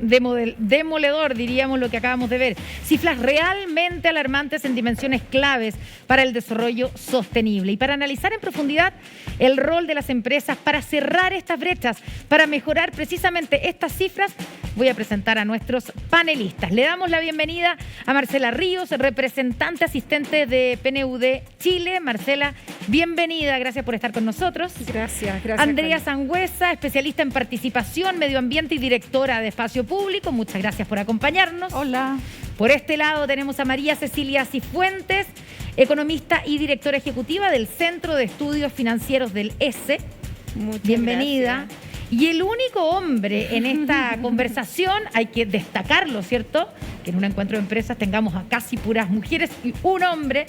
demoledor, diríamos, lo que acabamos de ver. Cifras realmente alarmantes en dimensiones claves para el desarrollo sostenible. Y para analizar en profundidad el rol de las empresas para cerrar estas brechas, para mejorar precisamente estas cifras, voy a presentar a nuestros panelistas. Le damos la bienvenida a Marcela Ríos, representante asistente de PNUD Chile. Marcela, bienvenida, gracias por estar con nosotros. Gracias. Andrea Sangüesa, especialista en participación, medio ambiente y directora de Espacio Público. Muchas gracias por acompañarnos. Hola. Por este lado tenemos a María Cecilia Cifuentes, economista y directora ejecutiva del Centro de Estudios Financieros del ESE. Bienvenida. Gracias. Y el único hombre en esta conversación, hay que destacarlo, ¿cierto? Que en un encuentro de empresas tengamos a casi puras mujeres y un hombre.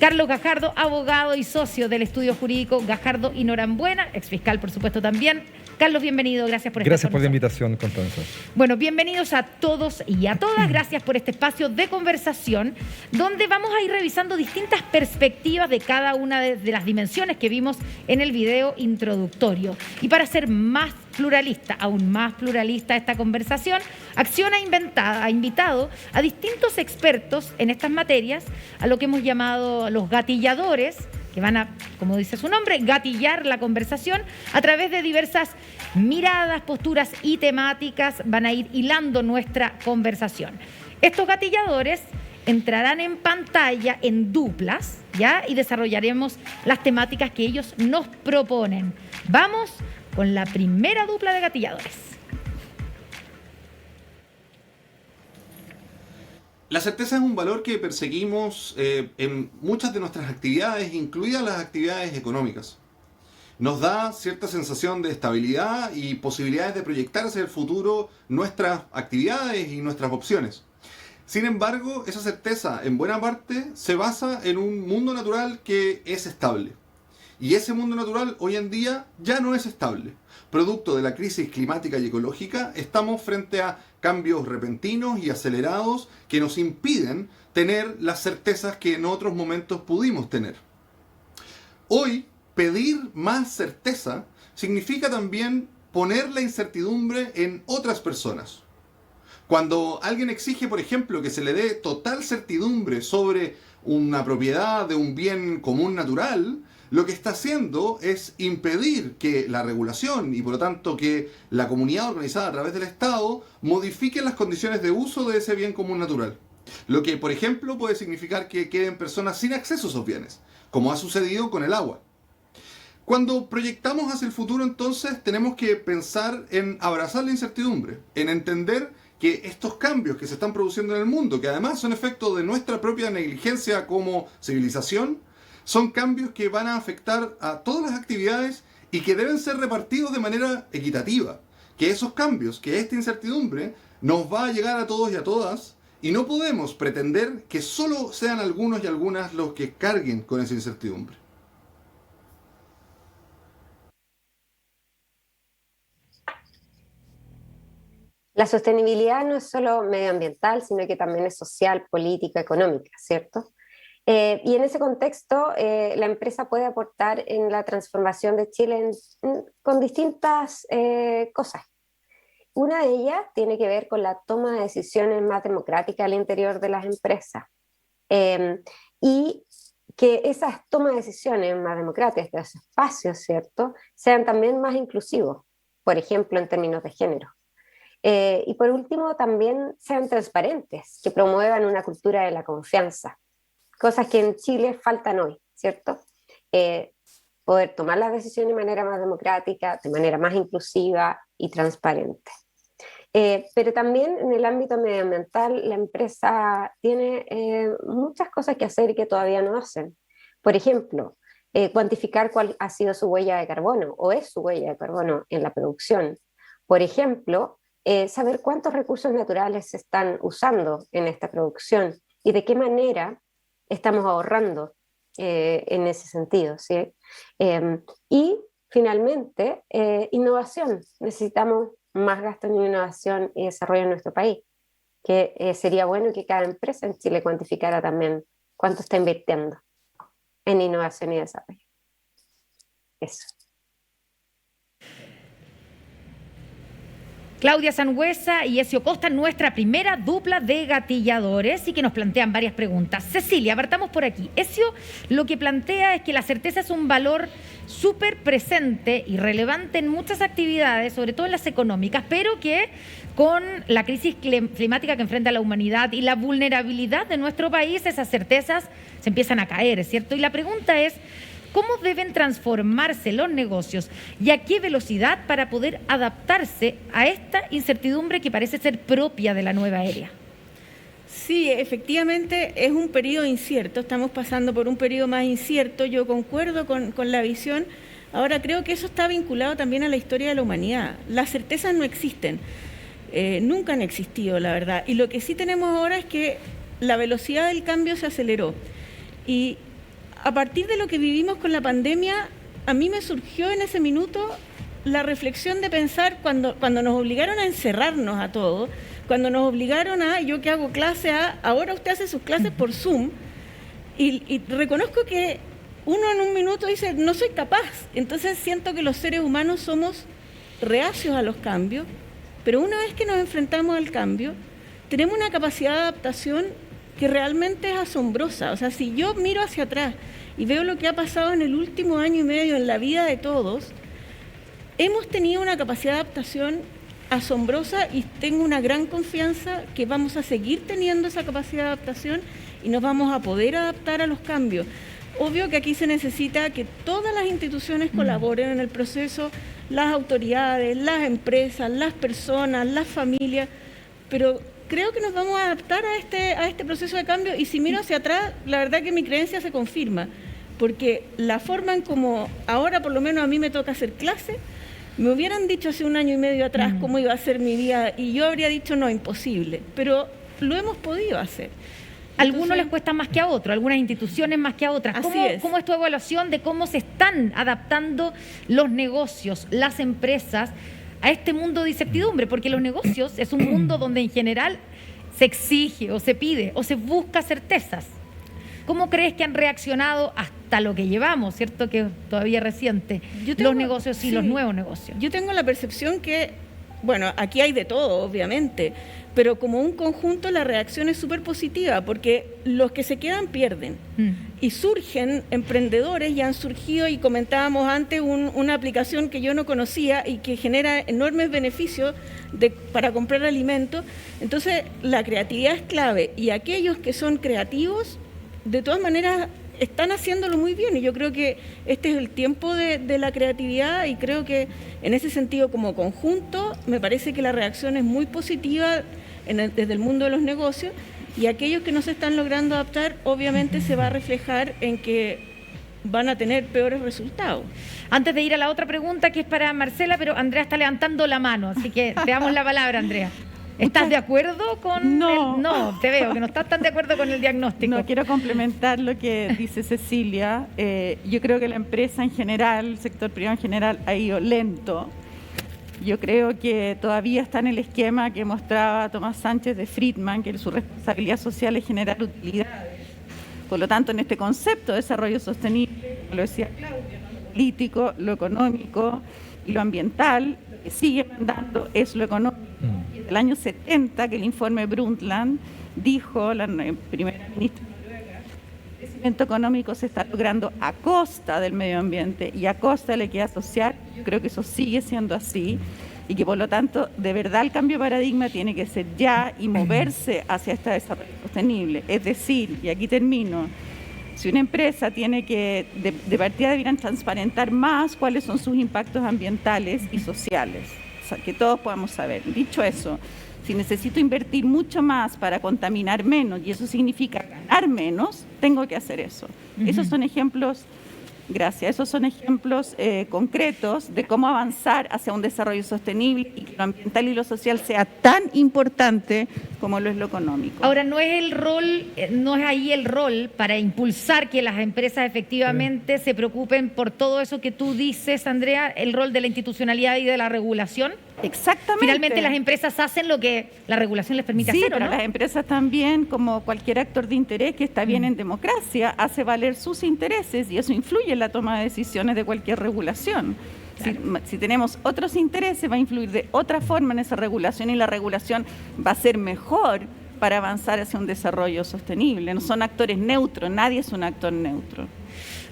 Carlos Gajardo, abogado y socio del estudio jurídico Gajardo y Norambuena, exfiscal por supuesto también. Carlos, bienvenido, gracias por estar con nosotros. Gracias por la invitación, Constanza. Bueno, bienvenidos a todos y a todas, gracias por este espacio de conversación, donde vamos a ir revisando distintas perspectivas de cada una de las dimensiones que vimos en el video introductorio. Y para ser más pluralista, aún más pluralista esta conversación, Acción ha invitado a distintos expertos en estas materias, a lo que hemos llamado los gatilladores, que van a, como dice su nombre, gatillar la conversación a través de diversas miradas, posturas y temáticas, van a ir hilando nuestra conversación. Estos gatilladores entrarán en pantalla en duplas, ¿ya? Y desarrollaremos las temáticas que ellos nos proponen. Vamos con la primera dupla de gatilladores. La certeza es un valor que perseguimos en muchas de nuestras actividades, incluidas las actividades económicas. Nos da cierta sensación de estabilidad y posibilidades de proyectar hacia el futuro nuestras actividades y nuestras opciones. Sin embargo, esa certeza en buena parte se basa en un mundo natural que es estable. Y ese mundo natural hoy en día ya no es estable. Producto de la crisis climática y ecológica, estamos frente a cambios repentinos y acelerados que nos impiden tener las certezas que en otros momentos pudimos tener. Hoy, pedir más certeza significa también poner la incertidumbre en otras personas. Cuando alguien exige, por ejemplo, que se le dé total certidumbre sobre una propiedad de un bien común natural, lo que está haciendo es impedir que la regulación y por lo tanto que la comunidad organizada a través del Estado modifique las condiciones de uso de ese bien común natural. Lo que, por ejemplo, puede significar que queden personas sin acceso a esos bienes, como ha sucedido con el agua. Cuando proyectamos hacia el futuro, entonces, tenemos que pensar en abrazar la incertidumbre, en entender que estos cambios que se están produciendo en el mundo, que además son efecto de nuestra propia negligencia como civilización, son cambios que van a afectar a todas las actividades y que deben ser repartidos de manera equitativa. Que esos cambios, que esta incertidumbre, nos va a llegar a todos y a todas, y no podemos pretender que solo sean algunos y algunas los que carguen con esa incertidumbre. La sostenibilidad no es solo medioambiental, sino que también es social, política, económica, ¿cierto? Y en ese contexto, la empresa puede aportar en la transformación de Chile con distintas cosas. Una de ellas tiene que ver con la toma de decisiones más democrática al interior de las empresas. Y que esas tomas de decisiones más democráticas, que los espacios, ¿cierto?, sean también más inclusivos, por ejemplo, en términos de género. Y por último, también sean transparentes, que promuevan una cultura de la confianza. Cosas que en Chile faltan hoy, ¿cierto? Poder tomar las decisiones de manera más democrática, de manera más inclusiva y transparente. Pero también en el ámbito medioambiental la empresa tiene muchas cosas que hacer y que todavía no hacen. Por ejemplo, cuantificar cuál ha sido su huella de carbono o es su huella de carbono en la producción. Por ejemplo, saber cuántos recursos naturales se están usando en esta producción y de qué manera estamos ahorrando en ese sentido, ¿sí? Y finalmente, innovación. Necesitamos más gasto en innovación y desarrollo en nuestro país, que sería bueno que cada empresa en Chile cuantificara también cuánto está invirtiendo en innovación y desarrollo. Eso. Claudia Sangüesa y Ezio Costa, nuestra primera dupla de gatilladores y que nos plantean varias preguntas. Cecilia, partamos por aquí. Ezio lo que plantea es que la certeza es un valor súper presente y relevante en muchas actividades, sobre todo en las económicas, pero que con la crisis climática que enfrenta la humanidad y la vulnerabilidad de nuestro país, esas certezas se empiezan a caer, ¿cierto? Y la pregunta es, ¿cómo deben transformarse los negocios y a qué velocidad para poder adaptarse a esta incertidumbre que parece ser propia de la nueva era? Sí, efectivamente es un periodo incierto, estamos pasando por un periodo más incierto, yo concuerdo con la visión. Ahora creo que eso está vinculado también a la historia de la humanidad. Las certezas no existen, nunca han existido, la verdad. Y lo que sí tenemos ahora es que la velocidad del cambio se aceleró. Y a partir de lo que vivimos con la pandemia, a mí me surgió en ese minuto la reflexión de pensar cuando nos obligaron a encerrarnos a todos, cuando nos obligaron yo que hago clase, ahora usted hace sus clases por Zoom, y reconozco que uno en un minuto dice, no soy capaz. Entonces siento que los seres humanos somos reacios a los cambios, pero una vez que nos enfrentamos al cambio, tenemos una capacidad de adaptación que realmente es asombrosa. O sea, si yo miro hacia atrás y veo lo que ha pasado en el último año y medio en la vida de todos, hemos tenido una capacidad de adaptación asombrosa y tengo una gran confianza que vamos a seguir teniendo esa capacidad de adaptación y nos vamos a poder adaptar a los cambios. Obvio que aquí se necesita que todas las instituciones colaboren en el proceso, las autoridades, las empresas, las personas, las familias, pero creo que nos vamos a adaptar a este proceso de cambio y si miro hacia atrás, la verdad que mi creencia se confirma, porque la forma en como ahora por lo menos a mí me toca hacer clase, me hubieran dicho hace un año y medio atrás cómo iba a ser mi vida y yo habría dicho no, imposible, pero lo hemos podido hacer. A algunos les cuesta más que a otros, algunas instituciones más que a otras. ¿Cómo es tu evaluación de cómo se están adaptando los negocios, las empresas, a este mundo de incertidumbre? Porque los negocios es un mundo donde en general se exige o se pide o se busca certezas. ¿Cómo crees que han reaccionado hasta lo que llevamos, cierto que todavía reciente, los negocios y los nuevos negocios? Yo tengo la percepción que, bueno, aquí hay de todo, obviamente, pero como un conjunto la reacción es súper positiva porque los que se quedan pierden y surgen emprendedores, ya han surgido y comentábamos antes una aplicación que yo no conocía y que genera enormes beneficios para comprar alimentos. Entonces la creatividad es clave y aquellos que son creativos de todas maneras están haciéndolo muy bien y yo creo que este es el tiempo de la creatividad y creo que en ese sentido como conjunto me parece que la reacción es muy positiva desde el mundo de los negocios y aquellos que no se están logrando adaptar obviamente se va a reflejar en que van a tener peores resultados. Antes de ir a la otra pregunta que es para Marcela, pero Andrea está levantando la mano, así que te damos la palabra, Andrea. ¿Estás de acuerdo con No, te veo que no estás tan de acuerdo con el diagnóstico. No, quiero complementar lo que dice Cecilia. Yo creo que la empresa en general, el sector privado en general, ha ido lento. Yo creo que todavía está en el esquema que mostraba Tomás Sánchez de Friedman, que su responsabilidad social es generar utilidades. Por lo tanto, en este concepto de desarrollo sostenible, como lo decía Claudia, lo político, lo económico y lo ambiental, lo que sigue mandando es lo económico. El año 70, que el informe Brundtland dijo, la primera ministra noruega, el crecimiento económico se está logrando a costa del medio ambiente y a costa de la equidad social. Yo creo que eso sigue siendo así y que por lo tanto de verdad el cambio de paradigma tiene que ser ya y moverse hacia este desarrollo sostenible. Es decir, y aquí termino, si una empresa tiene que, de partida deberían transparentar más cuáles son sus impactos ambientales y sociales. Que todos podamos saber. Dicho eso, si necesito invertir mucho más para contaminar menos y eso significa ganar menos, tengo que hacer eso. Esos son ejemplos, esos son ejemplos concretos de cómo avanzar hacia un desarrollo sostenible y que lo ambiental y lo social sea tan importante como lo es lo económico. Ahora, no es ahí el rol para impulsar que las empresas efectivamente se preocupen por todo eso que tú dices, Andrea, el rol de la institucionalidad y de la regulación. Exactamente. Finalmente las empresas hacen lo que la regulación les permite hacer, ¿no? Sí, pero las empresas también, como cualquier actor de interés que está bien en democracia, hace valer sus intereses y eso influye en la toma de decisiones de cualquier regulación. Si tenemos otros intereses, va a influir de otra forma en esa regulación y la regulación va a ser mejor para avanzar hacia un desarrollo sostenible. No son actores neutros, nadie es un actor neutro.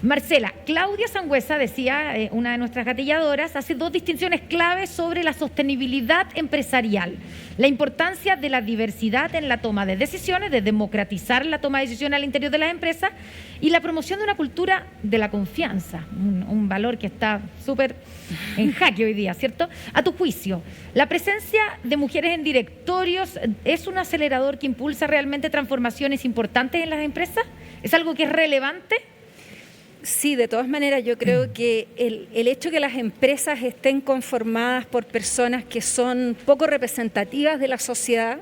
Marcela, Claudia Sangüesa decía, una de nuestras gatilladoras, hace dos distinciones claves sobre la sostenibilidad empresarial. La importancia de la diversidad en la toma de decisiones, de democratizar la toma de decisiones al interior de las empresas y la promoción de una cultura de la confianza, un valor que está súper en jaque hoy día, ¿cierto? A tu juicio, ¿la presencia de mujeres en directorios es un acelerador que impulsa realmente transformaciones importantes en las empresas? ¿Es algo que es relevante? Sí, de todas maneras yo creo que el hecho que las empresas estén conformadas por personas que son poco representativas de la sociedad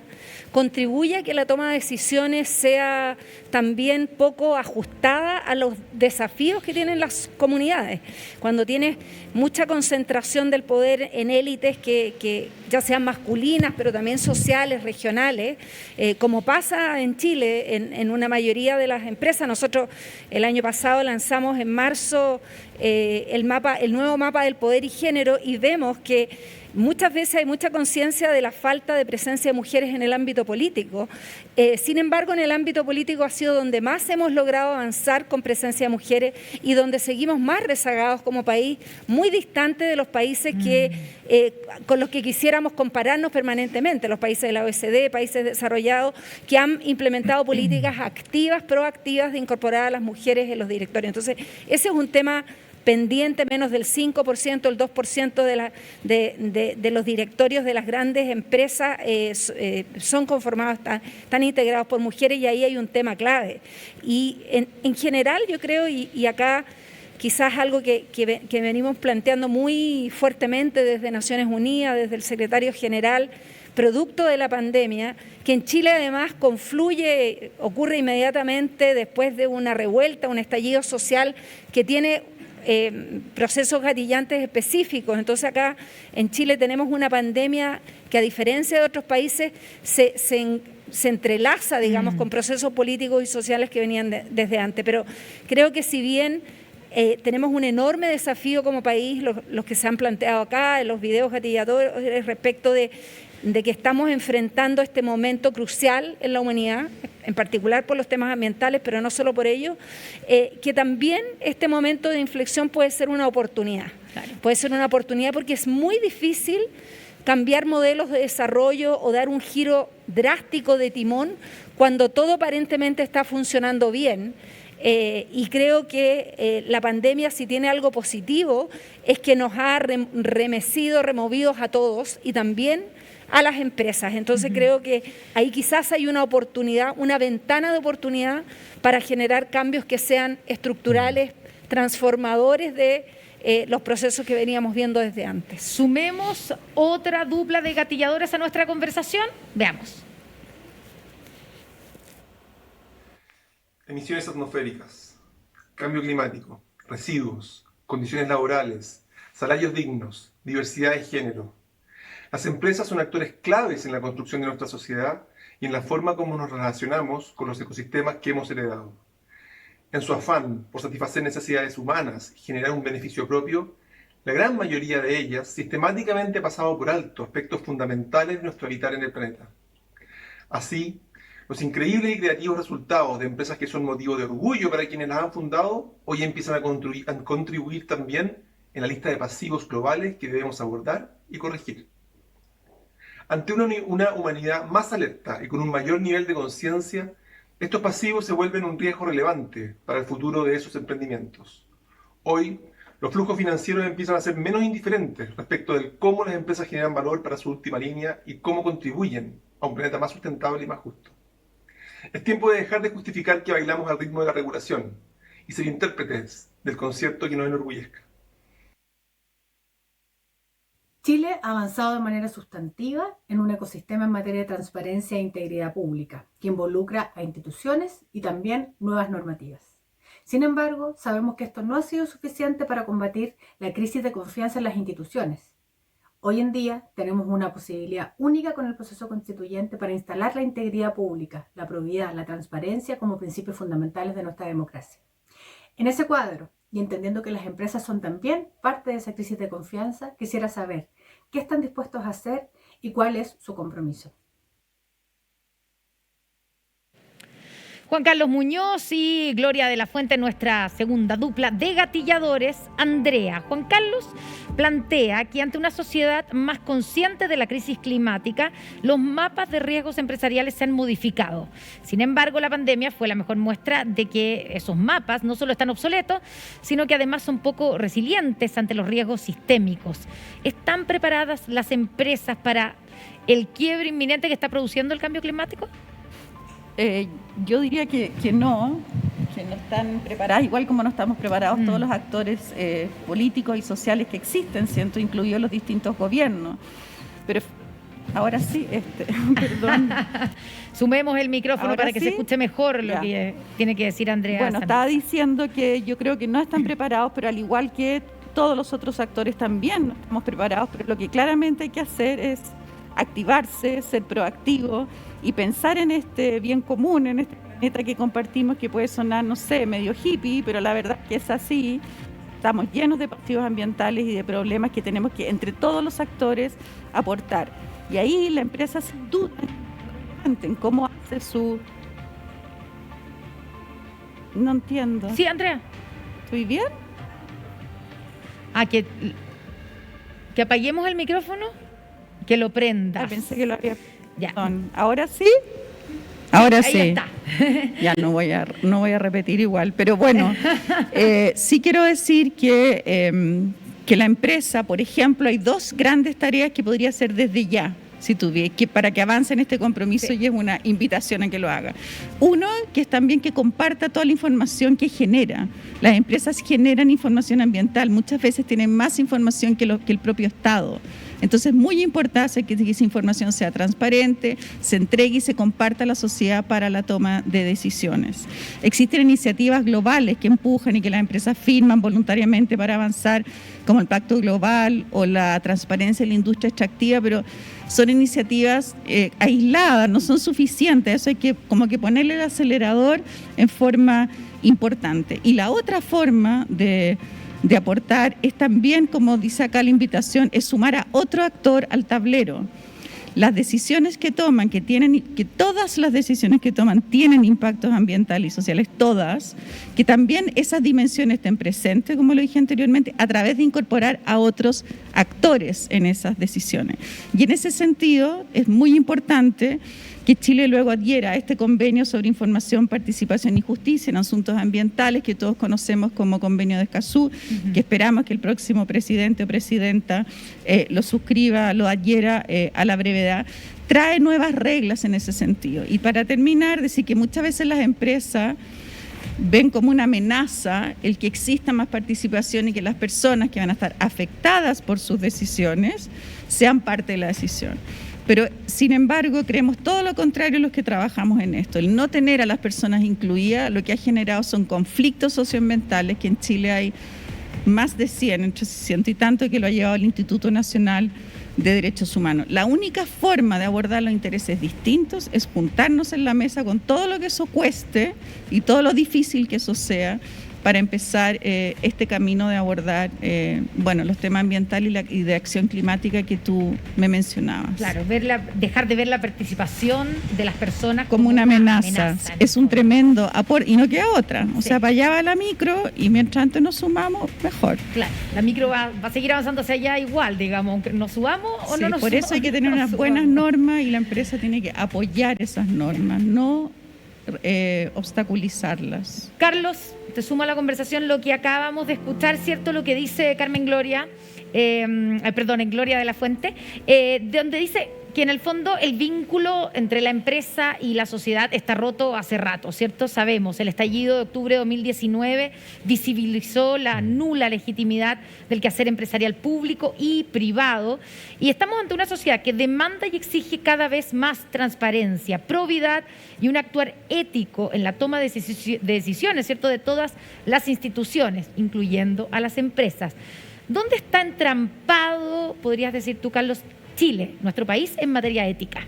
contribuye a que la toma de decisiones sea también poco ajustada a los desafíos que tienen las comunidades. Cuando tienes mucha concentración del poder en élites que ya sean masculinas, pero también sociales, regionales, como pasa en Chile en una mayoría de las empresas. Nosotros el año pasado lanzamos en marzo el nuevo mapa del poder y género y vemos que muchas veces hay mucha conciencia de la falta de presencia de mujeres en el ámbito político. Sin embargo, en el ámbito político ha sido donde más hemos logrado avanzar con presencia de mujeres y donde seguimos más rezagados como país, muy distante de los países con los que quisiéramos compararnos permanentemente, los países de la OECD, países desarrollados que han implementado políticas activas, proactivas de incorporar a las mujeres en los directorios. Entonces, ese es un tema pendiente. Menos del 5%, el 2% de los directorios de las grandes empresas son conformados, están integrados por mujeres y ahí hay un tema clave. Y en general yo creo, y acá quizás algo que venimos planteando muy fuertemente desde Naciones Unidas, desde el secretario general, producto de la pandemia, que en Chile además ocurre inmediatamente después de una revuelta, un estallido social que tiene procesos gatillantes específicos. Entonces acá en Chile tenemos una pandemia que, a diferencia de otros países, se entrelaza, digamos, con procesos políticos y sociales que venían desde antes. Pero creo que si bien tenemos un enorme desafío como país, los que se han planteado acá en los videos gatilladores respecto de que estamos enfrentando este momento crucial en la humanidad, en particular por los temas ambientales, pero no solo por ello, que también este momento de inflexión puede ser una oportunidad. Claro. Puede ser una oportunidad porque es muy difícil cambiar modelos de desarrollo o dar un giro drástico de timón cuando todo aparentemente está funcionando bien. Y creo que la pandemia, si tiene algo positivo, es que nos ha removido a todos y también a las empresas. Entonces creo que ahí quizás hay una oportunidad, una ventana de oportunidad para generar cambios que sean estructurales, transformadores de los procesos que veníamos viendo desde antes. Sumemos otra dupla de gatilladores a nuestra conversación. Veamos. Emisiones atmosféricas, cambio climático, residuos, condiciones laborales, salarios dignos, diversidad de género. Las empresas son actores claves en la construcción de nuestra sociedad y en la forma como nos relacionamos con los ecosistemas que hemos heredado. En su afán por satisfacer necesidades humanas y generar un beneficio propio, la gran mayoría de ellas sistemáticamente ha pasado por alto aspectos fundamentales de nuestro habitar en el planeta. Así, los increíbles y creativos resultados de empresas que son motivo de orgullo para quienes las han fundado, hoy empiezan a contribuir también en la lista de pasivos globales que debemos abordar y corregir. Ante una humanidad más alerta y con un mayor nivel de conciencia, estos pasivos se vuelven un riesgo relevante para el futuro de esos emprendimientos. Hoy, los flujos financieros empiezan a ser menos indiferentes respecto de cómo las empresas generan valor para su última línea y cómo contribuyen a un planeta más sustentable y más justo. Es tiempo de dejar de justificar que bailamos al ritmo de la regulación y ser intérpretes del concierto que nos enorgullezca. Chile ha avanzado de manera sustantiva en un ecosistema en materia de transparencia e integridad pública, que involucra a instituciones y también nuevas normativas. Sin embargo, sabemos que esto no ha sido suficiente para combatir la crisis de confianza en las instituciones. Hoy en día tenemos una posibilidad única con el proceso constituyente para instalar la integridad pública, la probidad, la transparencia como principios fundamentales de nuestra democracia. En ese cuadro, y entendiendo que las empresas son también parte de esa crisis de confianza, quisiera saber qué están dispuestos a hacer y cuál es su compromiso. Juan Carlos Muñoz y Gloria de la Fuente, nuestra segunda dupla de gatilladores. Andrea, Juan Carlos plantea que ante una sociedad más consciente de la crisis climática, los mapas de riesgos empresariales se han modificado. Sin embargo, la pandemia fue la mejor muestra de que esos mapas no solo están obsoletos, sino que además son poco resilientes ante los riesgos sistémicos. ¿Están preparadas las empresas para el quiebre inminente que está produciendo el cambio climático? Yo diría que no están preparadas, igual como no estamos preparados todos los actores políticos y sociales que existen, siento, incluidos los distintos gobiernos. Pero ahora sí, perdón. Sumemos el micrófono Ahora para que sí, se escuche mejor lo que tiene que decir Andrea. Bueno, estaba diciendo que yo creo que no están preparados, pero al igual que todos los otros actores también no estamos preparados, pero lo que claramente hay que hacer es activarse, ser proactivo y pensar en este bien común, en este planeta que compartimos, que puede sonar, no sé, medio hippie, pero la verdad es que es así. Estamos llenos de pasivos ambientales y de problemas que tenemos que, entre todos los actores, aportar. Y ahí la empresa sin duda en cómo hace su... No entiendo. Sí, Andrea. ¿Estoy bien? Que apaguemos el micrófono, que lo prendas. Pensé que lo había... Ya. ¿Ahora sí? Ahora Ahí sí. está. Ya no voy a repetir igual, pero bueno, sí quiero decir que la empresa, por ejemplo, hay dos grandes tareas que podría hacer desde ya, si tuviera, que para que avance en este compromiso, sí. Y es una invitación a que lo haga. Uno, que es también que comparta toda la información que genera. Las empresas generan información ambiental, muchas veces tienen más información que el propio Estado. Entonces es muy importante que esa información sea transparente, se entregue y se comparta a la sociedad para la toma de decisiones. Existen iniciativas globales que empujan y que las empresas firman voluntariamente para avanzar, como el Pacto Global o la transparencia en la industria extractiva, pero son iniciativas aisladas, no son suficientes. Eso hay que como que ponerle el acelerador en forma importante. Y la otra forma de aportar es también, como dice acá la invitación, es sumar a otro actor al tablero. Las decisiones que toman, que todas las decisiones que toman tienen impactos ambientales y sociales, todas, que también esas dimensiones estén presentes, como lo dije anteriormente, a través de incorporar a otros actores en esas decisiones. Y en ese sentido es muy importante que Chile luego adhiera a este convenio sobre información, participación y justicia en asuntos ambientales, que todos conocemos como convenio de Escazú, que esperamos que el próximo presidente o presidenta lo suscriba, lo adhiera a la brevedad. Trae nuevas reglas en ese sentido. Y para terminar, decir que muchas veces las empresas ven como una amenaza el que exista más participación y que las personas que van a estar afectadas por sus decisiones sean parte de la decisión. Pero, sin embargo, creemos todo lo contrario los que trabajamos en esto. El no tener a las personas incluidas lo que ha generado son conflictos socioambientales, que en Chile hay más de 100, entre 100 y tanto, que lo ha llevado el Instituto Nacional de Derechos Humanos. La única forma de abordar los intereses distintos es juntarnos en la mesa con todo lo que eso cueste y todo lo difícil que eso sea, para empezar este camino de abordar los temas ambientales y de acción climática que tú me mencionabas. Claro, dejar de ver la participación de las personas como una amenaza. Es un tremendo aporte y no queda otra. O sea, para allá va la micro y mientras antes nos sumamos, mejor. Claro, la micro va a seguir avanzando hacia allá igual, digamos, aunque nos subamos o no nos subamos. Por eso hay que tener unas buenas normas y la empresa tiene que apoyar esas normas, no obstaculizarlas. Carlos, te sumo a la conversación lo que acabamos de escuchar, ¿cierto? Lo que dice Carmen Gloria, Gloria de la Fuente, donde dice que en el fondo el vínculo entre la empresa y la sociedad está roto hace rato, ¿cierto? Sabemos, el estallido de octubre de 2019 visibilizó la nula legitimidad del quehacer empresarial público y privado, y estamos ante una sociedad que demanda y exige cada vez más transparencia, probidad y un actuar ético en la toma de decisiones, ¿cierto?, de todas las instituciones, incluyendo a las empresas. ¿Dónde está entrampado, podrías decir tú, Carlos, Chile, nuestro país, en materia ética?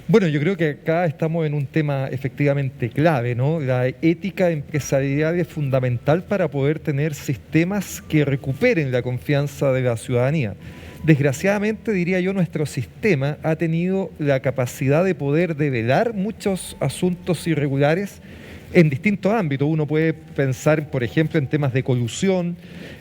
Bueno, yo creo que acá estamos en un tema efectivamente clave, ¿no? La ética empresarial es fundamental para poder tener sistemas que recuperen la confianza de la ciudadanía. Desgraciadamente, diría yo, nuestro sistema ha tenido la capacidad de poder develar muchos asuntos irregulares en distintos ámbitos. Uno puede pensar, por ejemplo, en temas de colusión,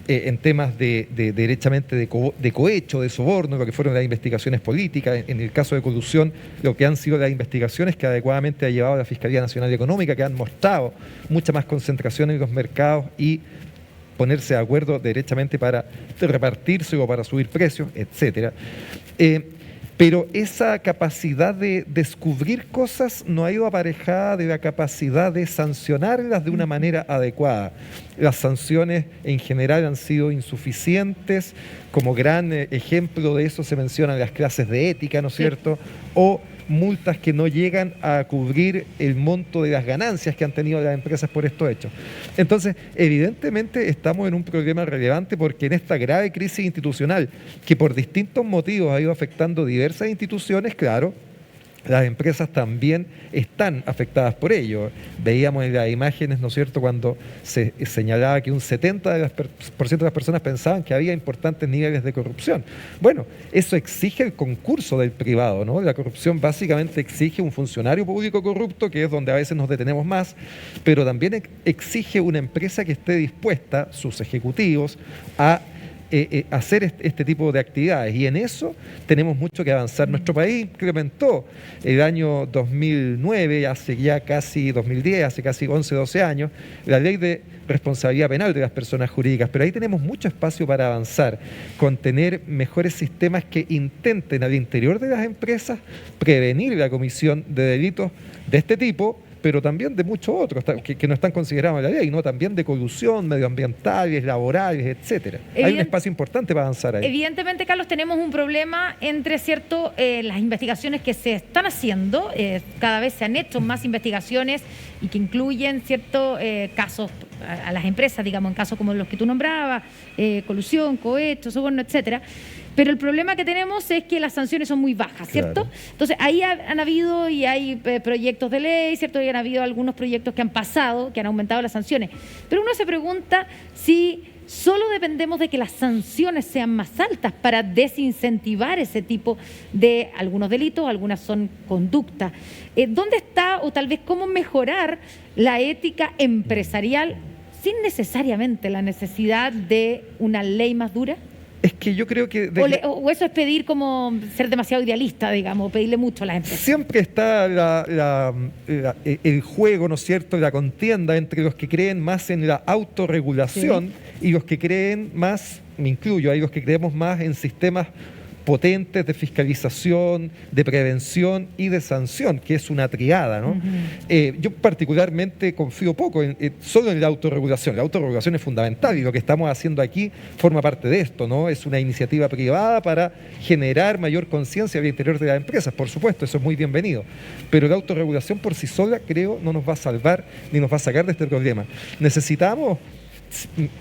en temas derechamente de cohecho, de soborno, lo que fueron las investigaciones políticas. En el caso de colusión, lo que han sido las investigaciones que adecuadamente ha llevado la Fiscalía Nacional Económica, que han mostrado mucha más concentración en los mercados y ponerse de acuerdo derechamente para repartirse o para subir precios, etcétera. Pero esa capacidad de descubrir cosas no ha ido aparejada de la capacidad de sancionarlas de una manera adecuada. Las sanciones en general han sido insuficientes. Como gran ejemplo de eso se mencionan las clases de ética, ¿no es cierto? O multas que no llegan a cubrir el monto de las ganancias que han tenido las empresas por estos hechos. Entonces, evidentemente estamos en un problema relevante porque en esta grave crisis institucional, que por distintos motivos ha ido afectando diversas instituciones, claro, las empresas también están afectadas por ello. Veíamos en las imágenes, ¿no es cierto?, cuando se señalaba que un 70% de las personas pensaban que había importantes niveles de corrupción. Bueno, eso exige el concurso del privado, ¿no? La corrupción básicamente exige un funcionario público corrupto, que es donde a veces nos detenemos más, pero también exige una empresa que esté dispuesta, sus ejecutivos, a hacer este tipo de actividades, y en eso tenemos mucho que avanzar. Nuestro país implementó el año 2009, hace ya casi 2010, hace casi 11, 12 años, la ley de responsabilidad penal de las personas jurídicas, pero ahí tenemos mucho espacio para avanzar, con tener mejores sistemas que intenten al interior de las empresas prevenir la comisión de delitos de este tipo, pero también de muchos otros que no están considerados en la ley, ¿no? También de colusión, medioambientales, laborales, etcétera. Hay un espacio importante para avanzar ahí. Evidentemente, Carlos, tenemos un problema entre, ¿cierto?, las investigaciones que se están haciendo, cada vez se han hecho más investigaciones y que incluyen, ¿cierto?, casos a las empresas, digamos, en casos como los que tú nombrabas, colusión, cohecho, soborno, etcétera. Pero el problema que tenemos es que las sanciones son muy bajas, ¿cierto? Claro. Entonces, ahí han habido y hay proyectos de ley, ¿cierto? Y han habido algunos proyectos que han pasado, que han aumentado las sanciones. Pero uno se pregunta si solo dependemos de que las sanciones sean más altas para desincentivar ese tipo de algunos delitos, algunas son conductas. ¿Dónde está, o tal vez cómo mejorar la ética empresarial sin necesariamente la necesidad de una ley más dura? Es que yo creo que... O eso es pedir como ser demasiado idealista, digamos, pedirle mucho a las empresas. Siempre está el juego, ¿no es cierto?, la contienda entre los que creen más en la autorregulación, sí, y los que creen más, me incluyo, hay los que creemos más en sistemas potentes de fiscalización, de prevención y de sanción, que es una triada, ¿no? Yo particularmente confío poco solo en la autorregulación. La autorregulación es fundamental y lo que estamos haciendo aquí forma parte de esto, ¿no? Es una iniciativa privada para generar mayor conciencia al interior de las empresas, por supuesto, eso es muy bienvenido. Pero la autorregulación por sí sola, creo, no nos va a salvar ni nos va a sacar de este problema. Necesitamos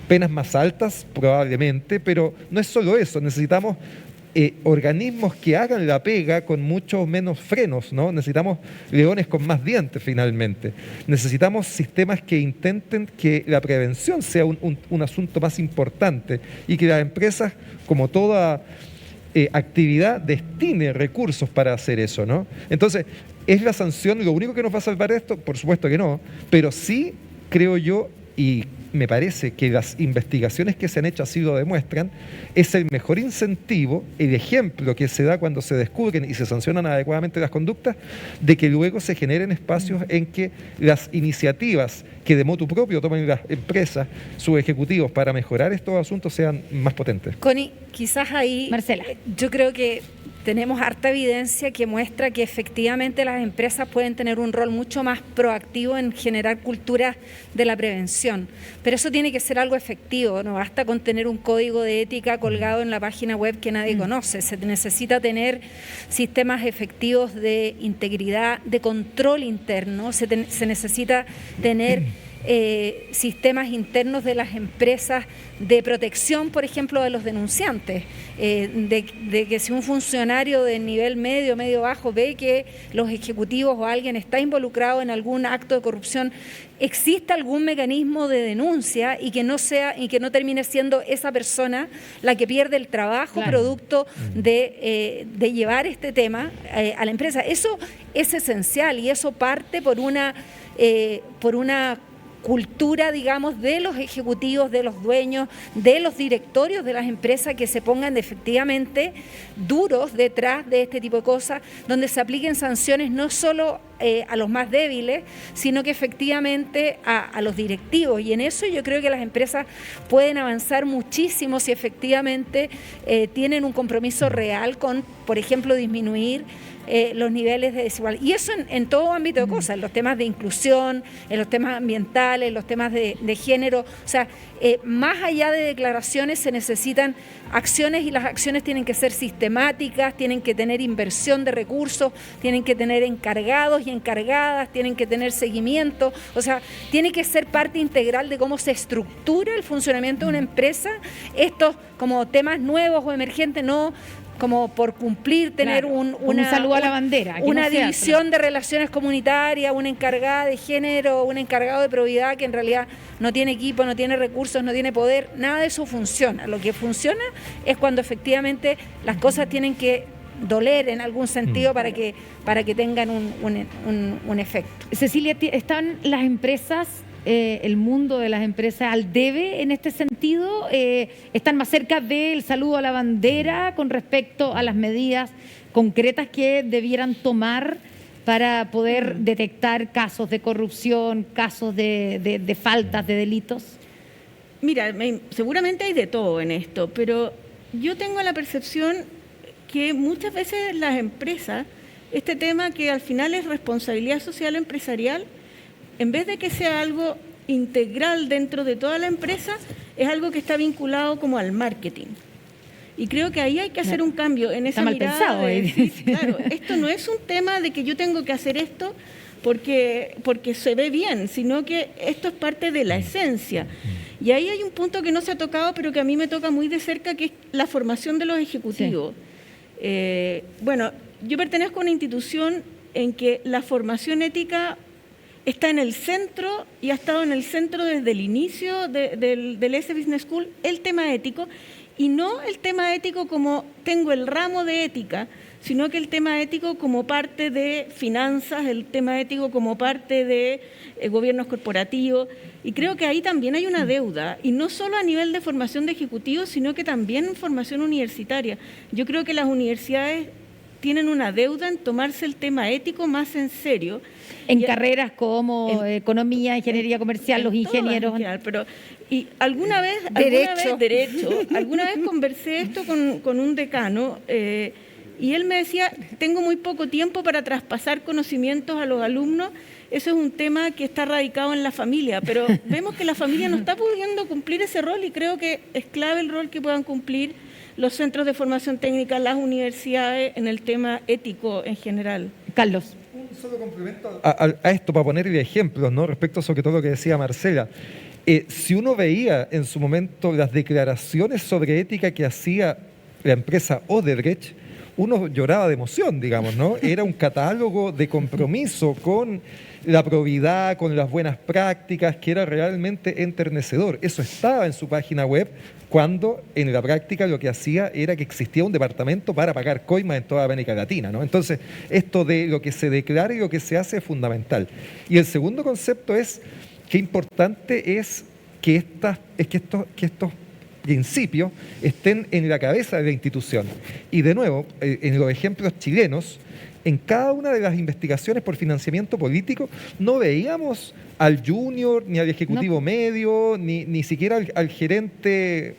penas más altas, probablemente, pero no es solo eso, necesitamos organismos que hagan la pega con mucho menos frenos, ¿no? Necesitamos leones con más dientes finalmente. Necesitamos sistemas que intenten que la prevención sea un asunto más importante y que las empresas, como toda actividad, destine recursos para hacer eso, ¿no? Entonces, ¿es la sanción lo único que nos va a salvar esto? Por supuesto que no, pero sí creo yo, y me parece que las investigaciones que se han hecho así lo demuestran, es el mejor incentivo, el ejemplo que se da cuando se descubren y se sancionan adecuadamente las conductas, de que luego se generen espacios en que las iniciativas que de motu propio tomen las empresas, sus ejecutivos, para mejorar estos asuntos sean más potentes. Connie, quizás ahí, Marcela, yo creo que tenemos harta evidencia que muestra que efectivamente las empresas pueden tener un rol mucho más proactivo en generar culturas de la prevención. Pero eso tiene que ser algo efectivo, no basta con tener un código de ética colgado en la página web que nadie conoce. Se necesita tener sistemas efectivos de integridad, de control interno, se necesita tener sistemas internos de las empresas de protección, por ejemplo, de los denunciantes, de que si un funcionario de nivel medio, medio bajo ve que los ejecutivos o alguien está involucrado en algún acto de corrupción, exista algún mecanismo de denuncia y que no termine siendo esa persona la que pierde el trabajo producto de llevar este tema a la empresa. Eso es esencial y eso parte por una cultura, digamos, de los ejecutivos, de los dueños, de los directorios de las empresas que se pongan efectivamente duros detrás de este tipo de cosas, donde se apliquen sanciones no solo a los más débiles, sino que efectivamente a los directivos. Y en eso yo creo que las empresas pueden avanzar muchísimo si efectivamente tienen un compromiso real con, por ejemplo, disminuir los niveles de desigualdad. Y eso en todo ámbito de cosas, en los temas de inclusión, en los temas ambientales, en los temas de género. O sea, más allá de declaraciones se necesitan acciones y las acciones tienen que ser sistemáticas, tienen que tener inversión de recursos, tienen que tener encargados y encargadas, tienen que tener seguimiento. O sea, tiene que ser parte integral de cómo se estructura el funcionamiento de una empresa. Estos como temas nuevos o emergentes no como por cumplir, tener un saludo a la bandera. Una división de relaciones comunitarias, una encargada de género, un encargado de probidad que en realidad no tiene equipo, no tiene recursos, no tiene poder, nada de eso funciona. Lo que funciona es cuando efectivamente las cosas tienen que doler en algún sentido para que tengan un efecto. Cecilia, ¿están las empresas, el mundo de las empresas al debe en este sentido? ¿Están más cerca del saludo a la bandera con respecto a las medidas concretas que debieran tomar para poder detectar casos de corrupción, casos de faltas, de delitos? Mira, seguramente hay de todo en esto, pero yo tengo la percepción que muchas veces las empresas, este tema que al final es responsabilidad social empresarial, en vez de que sea algo integral dentro de toda la empresa, es algo que está vinculado como al marketing. Y creo que ahí hay que hacer un cambio en esa mirada. Está mal pensado. Claro, esto no es un tema de que yo tengo que hacer esto porque se ve bien, sino que esto es parte de la esencia. Y ahí hay un punto que no se ha tocado, pero que a mí me toca muy de cerca, que es la formación de los ejecutivos. Sí. Bueno, yo pertenezco a una institución en que la formación ética está en el centro y ha estado en el centro desde el inicio del S Business School, el tema ético, y no el tema ético como tengo el ramo de ética, sino que el tema ético como parte de finanzas, el tema ético como parte de gobiernos corporativos, y creo que ahí también hay una deuda, y no solo a nivel de formación de ejecutivos, sino que también en formación universitaria. Yo creo que las universidades tienen una deuda en tomarse el tema ético más en serio. En carreras como economía, ingeniería comercial, los ingenieros. General, pero y alguna vez conversé esto con un decano y él me decía, tengo muy poco tiempo para traspasar conocimientos a los alumnos. Eso es un tema que está radicado en la familia, pero vemos que la familia no está pudiendo cumplir ese rol y creo que es clave el rol que puedan cumplir los centros de formación técnica, las universidades en el tema ético en general. Carlos. Un solo complemento a esto para poner ejemplos, ¿no? Respecto sobre todo lo que decía Marcela. Si uno veía en su momento las declaraciones sobre ética que hacía la empresa Odebrecht, uno lloraba de emoción, digamos, ¿no? Era un catálogo de compromiso con la probidad, con las buenas prácticas, que era realmente enternecedor. Eso estaba en su página web, cuando en la práctica lo que hacía era que existía un departamento para pagar coimas en toda América Latina, ¿no? Entonces, esto de lo que se declara y lo que se hace es fundamental. Y el segundo concepto es que importante es que estos principios estén en la cabeza de la institución. Y de nuevo, en los ejemplos chilenos, en cada una de las investigaciones por financiamiento político no veíamos al junior, ni al ejecutivo medio, ni siquiera al gerente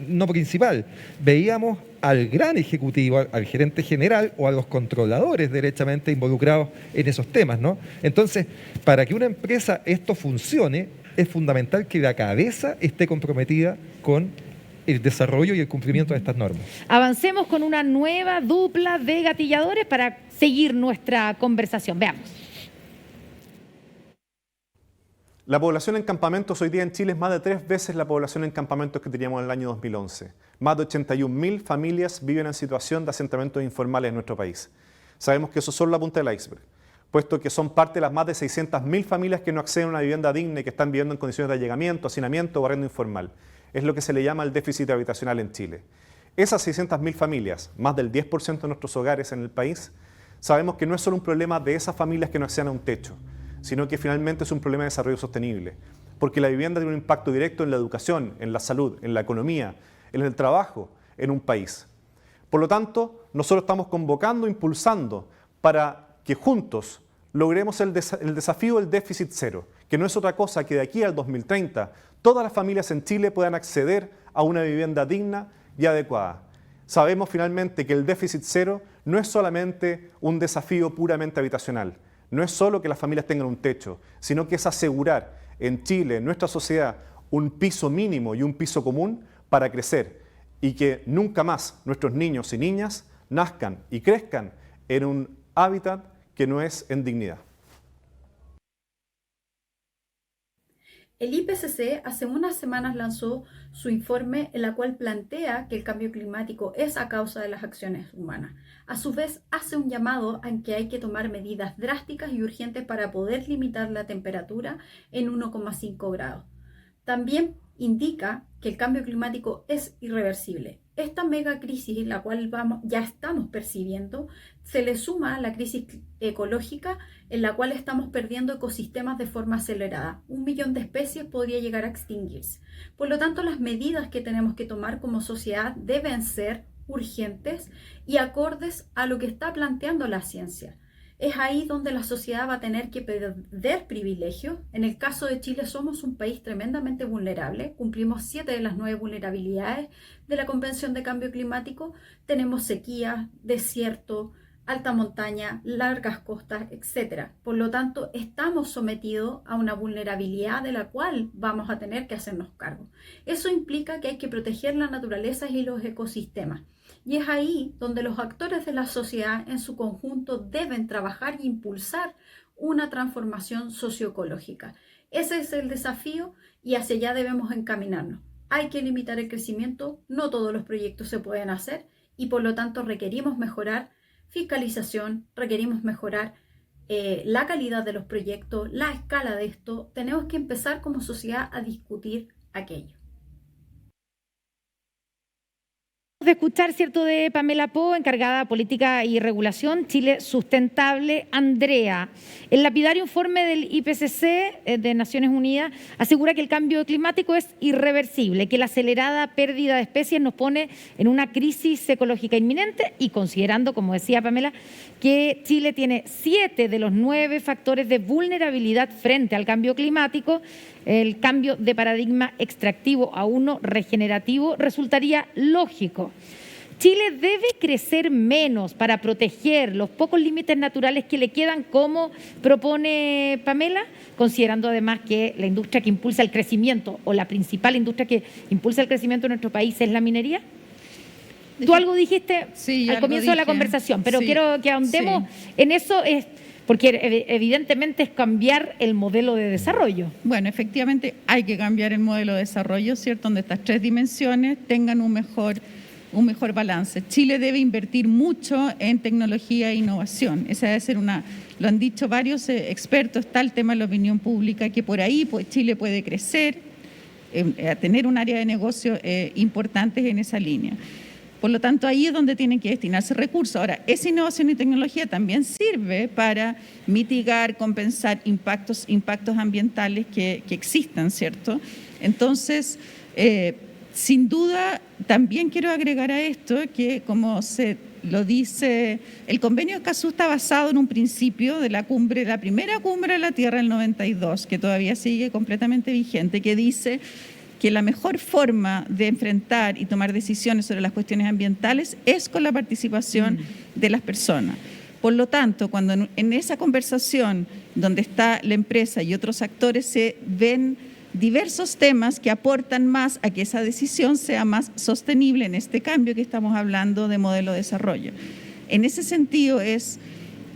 no principal. Veíamos al gran ejecutivo, al gerente general o a los controladores derechamente involucrados en esos temas, ¿no? Entonces, para que una empresa esto funcione, es fundamental que la cabeza esté comprometida con el desarrollo y el cumplimiento de estas normas. Avancemos con una nueva dupla de gatilladores para seguir nuestra conversación. Veamos. La población en campamentos hoy día en Chile es más de 3 veces la población en campamentos que teníamos en el año 2011. Más de 81.000 familias viven en situación de asentamientos informales en nuestro país. Sabemos que eso es solo la punta del iceberg, puesto que son parte de las más de 600.000 familias que no acceden a una vivienda digna y que están viviendo en condiciones de allegamiento, hacinamiento o arriendo informal. Es lo que se le llama el déficit habitacional en Chile. Esas 600.000 familias, más del 10% de nuestros hogares en el país, sabemos que no es solo un problema de esas familias que no acceden a un techo, sino que finalmente es un problema de desarrollo sostenible, porque la vivienda tiene un impacto directo en la educación, en la salud, en la economía, en el trabajo, en un país. Por lo tanto, nosotros estamos convocando, impulsando para que juntos logremos el desafío del déficit cero, que no es otra cosa que de aquí al 2030 todas las familias en Chile puedan acceder a una vivienda digna y adecuada. Sabemos finalmente que el déficit cero no es solamente un desafío puramente habitacional, no es solo que las familias tengan un techo, sino que es asegurar en Chile, en nuestra sociedad, un piso mínimo y un piso común para crecer y que nunca más nuestros niños y niñas nazcan y crezcan en un hábitat que no es en dignidad. El IPCC hace unas semanas lanzó su informe en la cual plantea que el cambio climático es a causa de las acciones humanas. A su vez, hace un llamado en que hay que tomar medidas drásticas y urgentes para poder limitar la temperatura en 1,5 grados. También indica que el cambio climático es irreversible. Esta mega crisis en la cual ya estamos percibiendo se le suma a la crisis ecológica en la cual estamos perdiendo ecosistemas de forma acelerada. 1 millón de especies podría llegar a extinguirse. Por lo tanto, las medidas que tenemos que tomar como sociedad deben ser urgentes y acordes a lo que está planteando la ciencia. Es ahí donde la sociedad va a tener que perder privilegios. En el caso de Chile somos un país tremendamente vulnerable, cumplimos 7 de las 9 vulnerabilidades de la Convención de Cambio Climático, tenemos sequía, desierto, alta montaña, largas costas, etc. Por lo tanto, estamos sometidos a una vulnerabilidad de la cual vamos a tener que hacernos cargo. Eso implica que hay que proteger la naturaleza y los ecosistemas. Y es ahí donde los actores de la sociedad en su conjunto deben trabajar y impulsar una transformación socioecológica. Ese es el desafío y hacia allá debemos encaminarnos. Hay que limitar el crecimiento, no todos los proyectos se pueden hacer y por lo tanto requerimos mejorar fiscalización, requerimos mejorar la calidad de los proyectos, la escala de esto. Tenemos que empezar como sociedad a discutir aquello. De escuchar, ¿cierto?, de Pamela Poe, encargada de Política y Regulación, Chile Sustentable. Andrea, el lapidario informe del IPCC de Naciones Unidas asegura que el cambio climático es irreversible, que la acelerada pérdida de especies nos pone en una crisis ecológica inminente y considerando, como decía Pamela, que Chile tiene 7 de los 9 factores de vulnerabilidad frente al cambio climático, el cambio de paradigma extractivo a uno regenerativo resultaría lógico. Chile debe crecer menos para proteger los pocos límites naturales que le quedan, como propone Pamela, considerando además que la industria que impulsa el crecimiento o la principal industria que impulsa el crecimiento en nuestro país es la minería. Tú algo dijiste al comienzo de la conversación, pero quiero que ahondemos en eso. Porque evidentemente es cambiar el modelo de desarrollo. Bueno, efectivamente hay que cambiar el modelo de desarrollo, ¿cierto? Donde estas 3 dimensiones tengan un mejor balance. Chile debe invertir mucho en tecnología e innovación. Esa debe ser lo han dicho varios expertos, está el tema de la opinión pública, que por ahí Chile puede crecer, a tener un área de negocio importante en esa línea. Por lo tanto, ahí es donde tienen que destinarse recursos. Ahora, esa innovación y tecnología también sirve para mitigar, compensar impactos ambientales que existan, ¿cierto? Entonces, sin duda, también quiero agregar a esto que, como se lo dice, el convenio de Escazú está basado en un principio de la primera cumbre de la Tierra del 92, que todavía sigue completamente vigente, que dice que la mejor forma de enfrentar y tomar decisiones sobre las cuestiones ambientales es con la participación de las personas. Por lo tanto, cuando en esa conversación donde está la empresa y otros actores se ven diversos temas que aportan más a que esa decisión sea más sostenible en este cambio que estamos hablando de modelo de desarrollo. En ese sentido es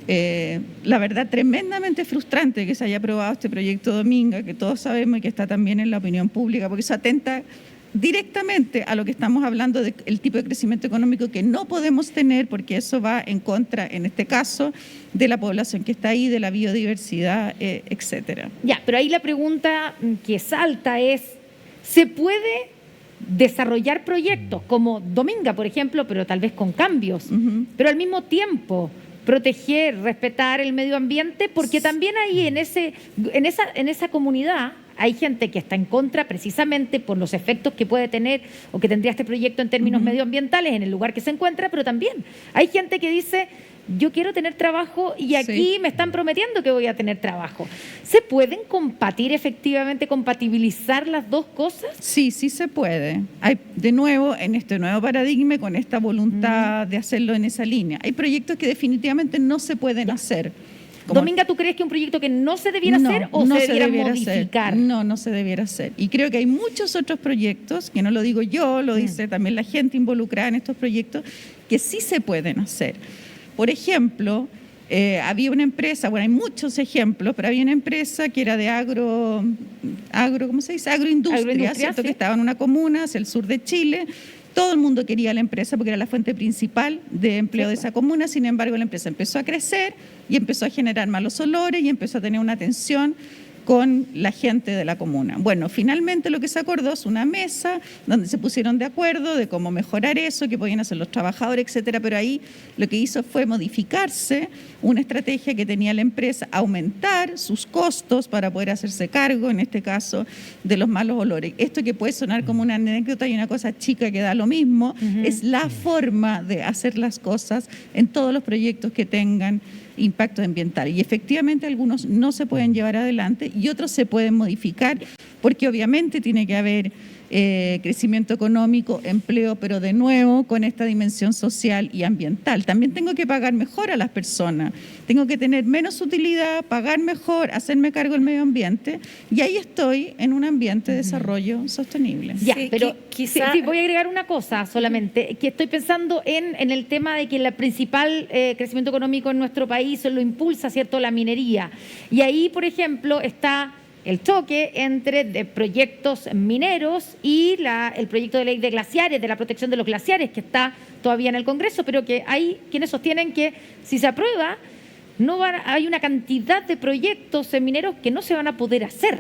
la verdad, tremendamente frustrante que se haya aprobado este proyecto Dominga, que todos sabemos y que está también en la opinión pública, porque eso atenta directamente a lo que estamos hablando del tipo de crecimiento económico que no podemos tener, porque eso va en contra, en este caso, de la población que está ahí, de la biodiversidad, etcétera. Ya, pero ahí la pregunta que salta es, ¿se puede desarrollar proyectos como Dominga, por ejemplo, pero tal vez con cambios, pero al mismo tiempo proteger, respetar el medio ambiente? Porque también ahí en esa comunidad hay gente que está en contra precisamente por los efectos que puede tener o que tendría este proyecto en términos medioambientales en el lugar que se encuentra, pero también hay gente que dice, yo quiero tener trabajo y aquí me están prometiendo que voy a tener trabajo. ¿Se pueden compatibilizar las dos cosas? Sí, sí se puede. Hay, de nuevo, en este nuevo paradigma, con esta voluntad de hacerlo en esa línea. Hay proyectos que definitivamente no se pueden hacer. Dominga, ¿tú crees que un proyecto que no se debiera hacer o no se debiera modificar? No se debiera hacer. Y creo que hay muchos otros proyectos, que no lo digo yo, lo dice también la gente involucrada en estos proyectos, que sí se pueden hacer. Por ejemplo, había una empresa, bueno, hay muchos ejemplos, pero había una empresa que era de ¿cómo se dice? Agroindustria, ¿cierto? Que estaba en una comuna hacia el sur de Chile. Todo el mundo quería la empresa porque era la fuente principal de empleo de esa comuna. Sin embargo, la empresa empezó a crecer y empezó a generar malos olores y empezó a tener una tensión con la gente de la comuna. Bueno, finalmente lo que se acordó es una mesa donde se pusieron de acuerdo de cómo mejorar eso, qué podían hacer los trabajadores, etcétera, pero ahí lo que hizo fue modificarse una estrategia que tenía la empresa, aumentar sus costos para poder hacerse cargo, en este caso, de los malos olores. Esto que puede sonar como una anécdota y una cosa chica que da lo mismo, es la forma de hacer las cosas en todos los proyectos que tengan impacto ambiental. Y efectivamente algunos no se pueden llevar adelante y otros se pueden modificar, porque obviamente tiene que haber crecimiento económico, empleo, pero de nuevo con esta dimensión social y ambiental. También tengo que pagar mejor a las personas, tengo que tener menos utilidad, pagar mejor, hacerme cargo del medio ambiente, y ahí estoy en un ambiente de desarrollo sostenible. Ya, pero quizá voy a agregar una cosa solamente, que estoy pensando en el tema de que el principal crecimiento económico en nuestro país lo impulsa, ¿cierto?, la minería. Y ahí, por ejemplo, está el choque entre proyectos mineros y el proyecto de ley de glaciares, de la protección de los glaciares, que está todavía en el Congreso, pero que hay quienes sostienen que si se aprueba, hay una cantidad de proyectos mineros que no se van a poder hacer.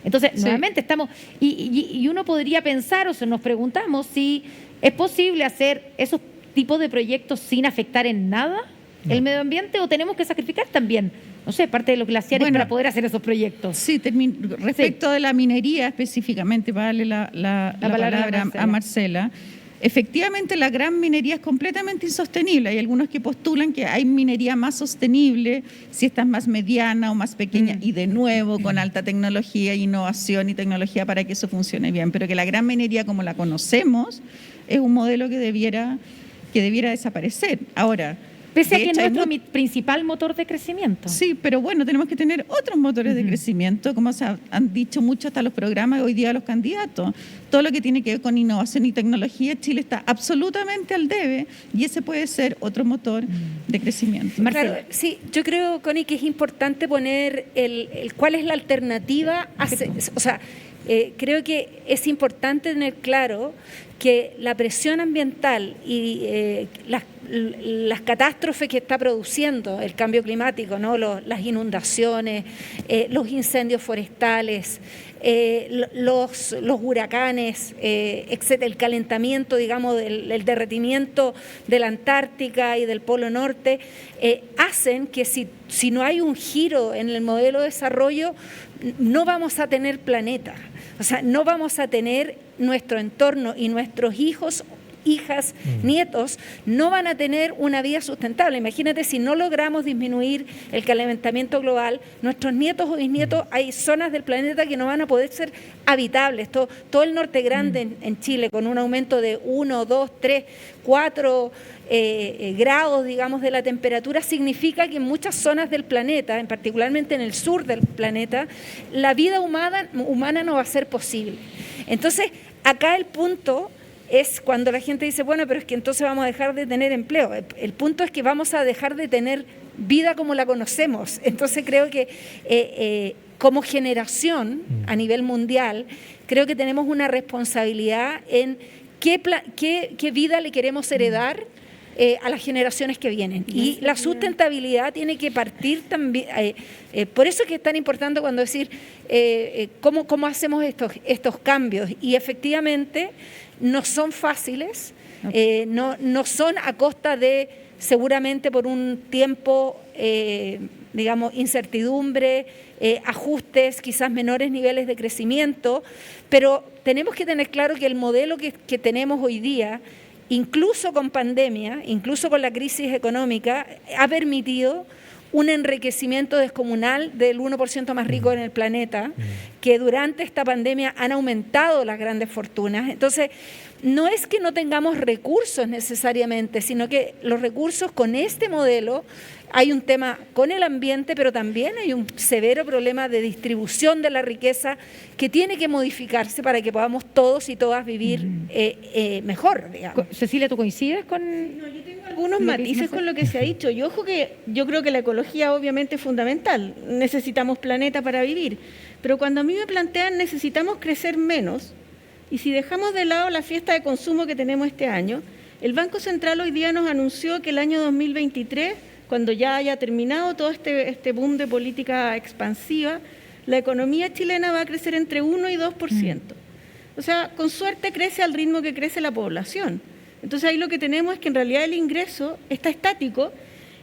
Entonces, nuevamente estamos, y uno podría pensar, o sea, nos preguntamos si es posible hacer esos tipos de proyectos sin afectar en nada el medio ambiente, o tenemos que sacrificar también, no sé, parte de los glaciares para poder hacer esos proyectos. Sí, respecto de la minería específicamente, para darle la palabra a Marcela. Efectivamente, la gran minería es completamente insostenible. Hay algunos que postulan que hay minería más sostenible si esta es más mediana o más pequeña, y de nuevo con alta tecnología, innovación y tecnología para que eso funcione bien. Pero que la gran minería como la conocemos es un modelo que debiera desaparecer. Ahora, pese a que es nuestro principal motor de crecimiento. Sí, pero bueno, tenemos que tener otros motores de crecimiento, como se han dicho mucho hasta los programas hoy día de los candidatos. Todo lo que tiene que ver con innovación y tecnología, Chile está absolutamente al debe, y ese puede ser otro motor de crecimiento. Claro, sí, yo creo, Connie, que es importante poner cuál es la alternativa. Creo que es importante tener claro que la presión ambiental y las catástrofes que está produciendo el cambio climático, ¿no? Las inundaciones, los incendios forestales, los huracanes, etcétera, el calentamiento, digamos, el derretimiento de la Antártica y del Polo Norte, hacen que si no hay un giro en el modelo de desarrollo, no vamos a tener planeta. O sea, no vamos a tener nuestro entorno, y nuestros hijos, hijas, nietos no van a tener una vida sustentable. Imagínate, si no logramos disminuir el calentamiento global, nuestros nietos o bisnietos, hay zonas del planeta que no van a poder ser habitables. Todo el norte grande en Chile, con un aumento de 1, 2, 3, 4 grados, digamos, de la temperatura, significa que en muchas zonas del planeta, particularmente en el sur del planeta, la vida humana no va a ser posible. Entonces, acá el punto es cuando la gente dice, bueno, pero es que entonces vamos a dejar de tener empleo. El punto es que vamos a dejar de tener vida como la conocemos. Entonces creo que como generación a nivel mundial, creo que tenemos una responsabilidad en qué vida le queremos heredar a las generaciones que vienen. Y la sustentabilidad tiene que partir también, por eso es que es tan importante cuando decir cómo hacemos estos cambios. Y efectivamente no son fáciles, no son a costa de, seguramente por un tiempo, digamos, incertidumbre, ajustes, quizás menores niveles de crecimiento, pero tenemos que tener claro que el modelo que tenemos hoy día, incluso con pandemia, incluso con la crisis económica, ha permitido un enriquecimiento descomunal del 1% más rico en el planeta, que durante esta pandemia han aumentado las grandes fortunas. Entonces, no es que no tengamos recursos necesariamente, sino que los recursos con este modelo, hay un tema con el ambiente, pero también hay un severo problema de distribución de la riqueza que tiene que modificarse para que podamos todos y todas vivir mejor, digamos. Cecilia, ¿tú coincides con...? No, yo tengo algunos matices con lo que se ha dicho. Y ojo que yo creo que la ecología obviamente es fundamental. Necesitamos planeta para vivir. Pero cuando a mí me plantean necesitamos crecer menos, y si dejamos de lado la fiesta de consumo que tenemos este año, el Banco Central hoy día nos anunció que el año 2023, cuando ya haya terminado todo este boom de política expansiva, la economía chilena va a crecer entre 1 y 2%. O sea, con suerte crece al ritmo que crece la población. Entonces ahí lo que tenemos es que en realidad el ingreso está estático,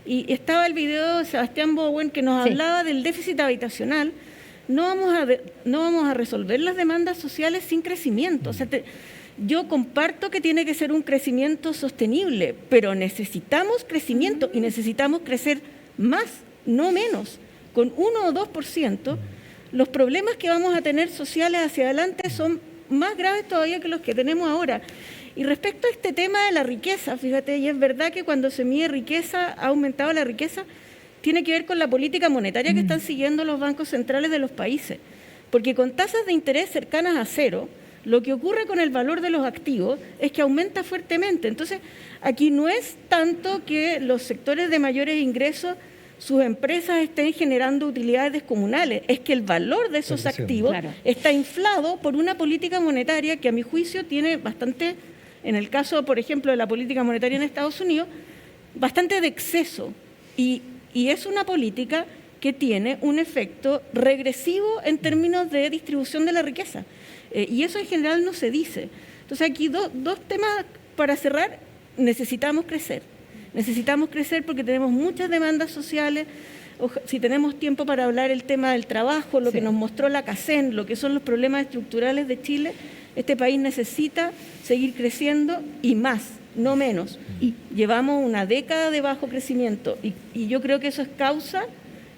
y estaba el video de Sebastián Bowen que nos hablaba del déficit habitacional. No vamos a resolver las demandas sociales sin crecimiento. O sea, yo comparto que tiene que ser un crecimiento sostenible, pero necesitamos crecimiento y necesitamos crecer más, no menos. Con 1 o 2%, los problemas que vamos a tener sociales hacia adelante son más graves todavía que los que tenemos ahora. Y respecto a este tema de la riqueza, fíjate, y es verdad que cuando se mide riqueza, ha aumentado la riqueza, tiene que ver con la política monetaria que están siguiendo los bancos centrales de los países. Porque con tasas de interés cercanas a cero, lo que ocurre con el valor de los activos es que aumenta fuertemente. Entonces, aquí no es tanto que los sectores de mayores ingresos, sus empresas estén generando utilidades descomunales, es que el valor de esos activos está inflado por una política monetaria que a mi juicio tiene bastante, en el caso, por ejemplo, de la política monetaria en Estados Unidos, bastante de exceso. Y es una política que tiene un efecto regresivo en términos de distribución de la riqueza. Y eso en general no se dice. Entonces aquí dos temas para cerrar. Necesitamos crecer. Necesitamos crecer porque tenemos muchas demandas sociales. Si tenemos tiempo para hablar el tema del trabajo, lo que nos mostró la CACEN, lo que son los problemas estructurales de Chile, este país necesita seguir creciendo y más, no menos. Y llevamos una década de bajo crecimiento y yo creo que eso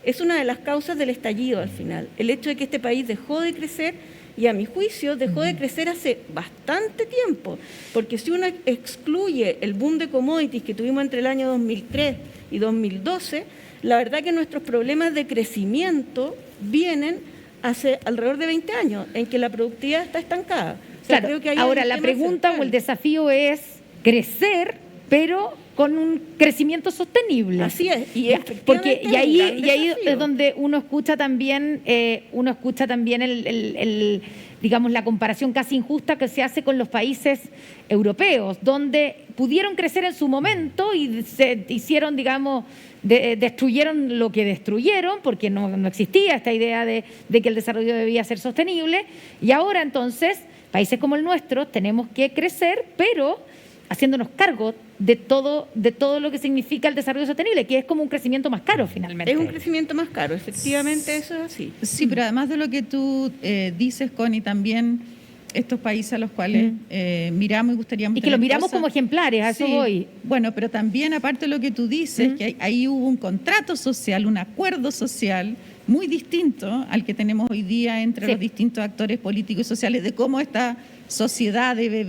es una de las causas del estallido al final. El hecho de que este país dejó de crecer y a mi juicio dejó de crecer hace bastante tiempo, porque si uno excluye el boom de commodities que tuvimos entre el año 2003 y 2012, la verdad que nuestros problemas de crecimiento vienen hace alrededor de 20 años, en que la productividad está estancada. O sea, creo que ahora la pregunta o el desafío es crecer, pero con un crecimiento sostenible. Así es, porque ahí es donde uno escucha también digamos, la comparación casi injusta que se hace con los países europeos, donde pudieron crecer en su momento y se hicieron, digamos, destruyeron lo que destruyeron, porque no existía esta idea de que el desarrollo debía ser sostenible, y ahora entonces, países como el nuestro, tenemos que crecer, pero haciéndonos cargo de todo lo que significa el desarrollo sostenible, que es como un crecimiento más caro finalmente. Es un crecimiento más caro, efectivamente, eso es así. Sí, pero además de lo que tú dices, Connie, también estos países a los cuales miramos y gustaríamos... Y que los miramos como ejemplares, a eso voy. Bueno, pero también aparte de lo que tú dices, que ahí hubo un contrato social, un acuerdo social muy distinto al que tenemos hoy día entre los distintos actores políticos y sociales de cómo esta sociedad debe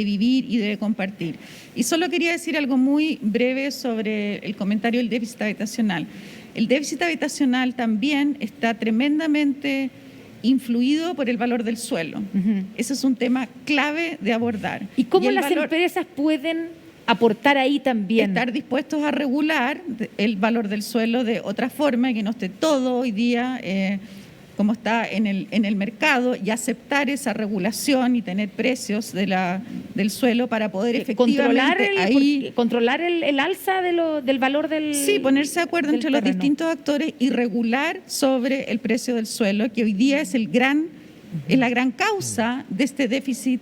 vivir y debe compartir. Y solo quería decir algo muy breve sobre el comentario del déficit habitacional. El déficit habitacional también está tremendamente influido por el valor del suelo. Ese es un tema clave de abordar. ¿Y cómo las empresas pueden aportar ahí también? Estar dispuestos a regular el valor del suelo de otra forma, que no esté todo hoy día como está en el mercado, y aceptar esa regulación y tener precios del suelo para poder efectivamente controlar el alza del valor del Sí, ponerse de acuerdo entre terreno. los distintos actores y regular sobre el precio del suelo, que hoy día es la gran causa de este déficit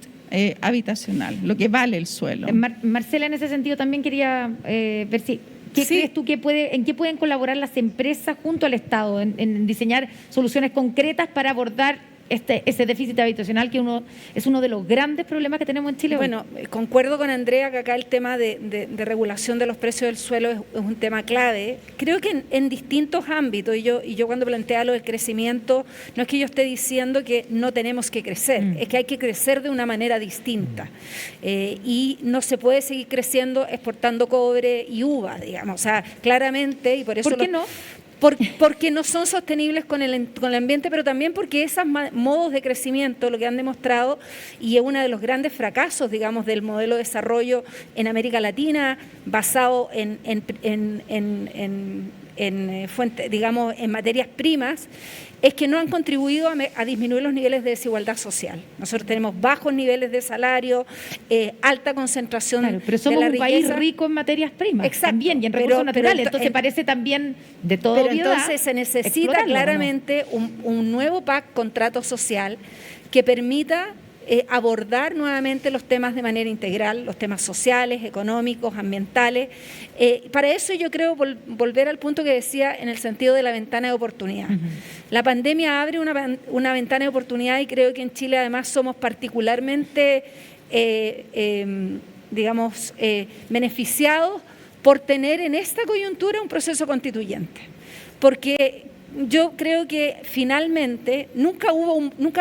habitacional, lo que vale el suelo. Marcela, en ese sentido también quería ver si... ¿Qué crees tú en qué pueden colaborar las empresas junto al Estado en diseñar soluciones concretas para abordar ese déficit habitacional que es uno de los grandes problemas que tenemos en Chile? Bueno, concuerdo con Andrea que acá el tema de regulación de los precios del suelo es un tema clave. Creo que en distintos ámbitos, y yo cuando plantea lo del crecimiento, no es que yo esté diciendo que no tenemos que crecer, es que hay que crecer de una manera distinta. Y no se puede seguir creciendo exportando cobre y uva, digamos. O sea, claramente, y por eso... ¿Por qué no? Porque no son sostenibles con el ambiente, pero también porque esos modos de crecimiento, lo que han demostrado, y es uno de los grandes fracasos, digamos, del modelo de desarrollo en América Latina, basado en fuentes, digamos, en materias primas, es que no han contribuido a disminuir los niveles de desigualdad social. Nosotros tenemos bajos niveles de salario, alta concentración pero somos de la un riqueza. País rico en materias primas. Exacto, También, y en recursos naturales. Entonces parece también de todo Pero entonces se necesita claramente un nuevo PAC, contrato social, que permita abordar nuevamente los temas de manera integral, los temas sociales, económicos, ambientales. Para eso yo creo volver al punto que decía en el sentido de la ventana de oportunidad. La pandemia abre una ventana de oportunidad, y creo que en Chile además somos particularmente, beneficiados por tener en esta coyuntura un proceso constituyente. Porque yo creo que finalmente nunca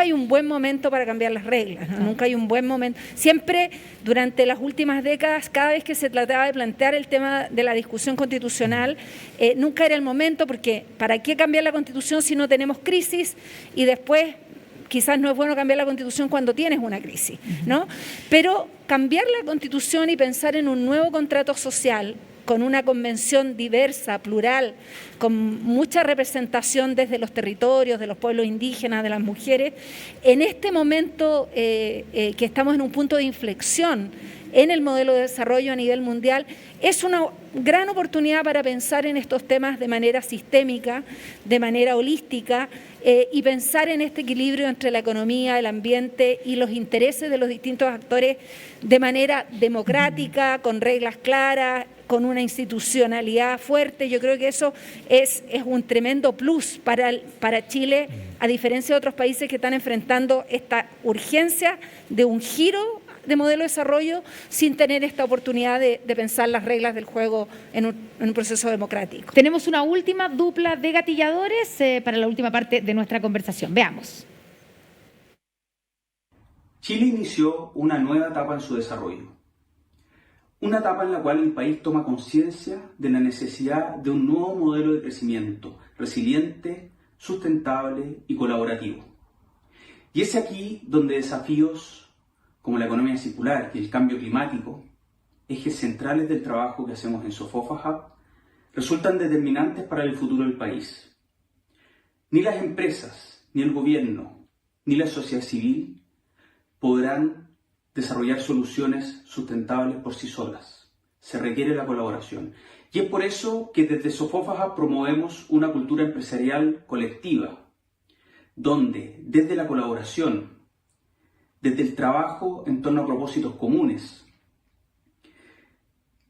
hay un buen momento para cambiar las reglas, ¿no? Nunca hay un buen momento. Siempre durante las últimas décadas, cada vez que se trataba de plantear el tema de la discusión constitucional, nunca era el momento, porque ¿para qué cambiar la Constitución si no tenemos crisis? Y después quizás no es bueno cambiar la Constitución cuando tienes una crisis, ¿no? Pero cambiar la Constitución y pensar en un nuevo contrato social con una convención diversa, plural, con mucha representación desde los territorios, de los pueblos indígenas, de las mujeres, en este momento que estamos en un punto de inflexión en el modelo de desarrollo a nivel mundial, es una gran oportunidad para pensar en estos temas de manera sistémica, de manera holística, y pensar en este equilibrio entre la economía, el ambiente y los intereses de los distintos actores de manera democrática, con reglas claras, con una institucionalidad fuerte. Yo creo que eso es un tremendo plus para Chile, a diferencia de otros países que están enfrentando esta urgencia de un giro de modelo de desarrollo sin tener esta oportunidad de pensar las reglas del juego en un proceso democrático. Tenemos una última dupla de gatilladores para la última parte de nuestra conversación. Veamos. Chile inició una nueva etapa en su desarrollo. Una etapa en la cual el país toma conciencia de la necesidad de un nuevo modelo de crecimiento resiliente, sustentable y colaborativo. Y es aquí donde desafíos como la economía circular y el cambio climático, ejes centrales del trabajo que hacemos en Sofofa Hub, resultan determinantes para el futuro del país. Ni las empresas, ni el gobierno, ni la sociedad civil podrán desarrollar soluciones sustentables por sí solas. Se requiere la colaboración. Y es por eso que desde Sofofa Hub promovemos una cultura empresarial colectiva, donde desde la colaboración, desde el trabajo en torno a propósitos comunes,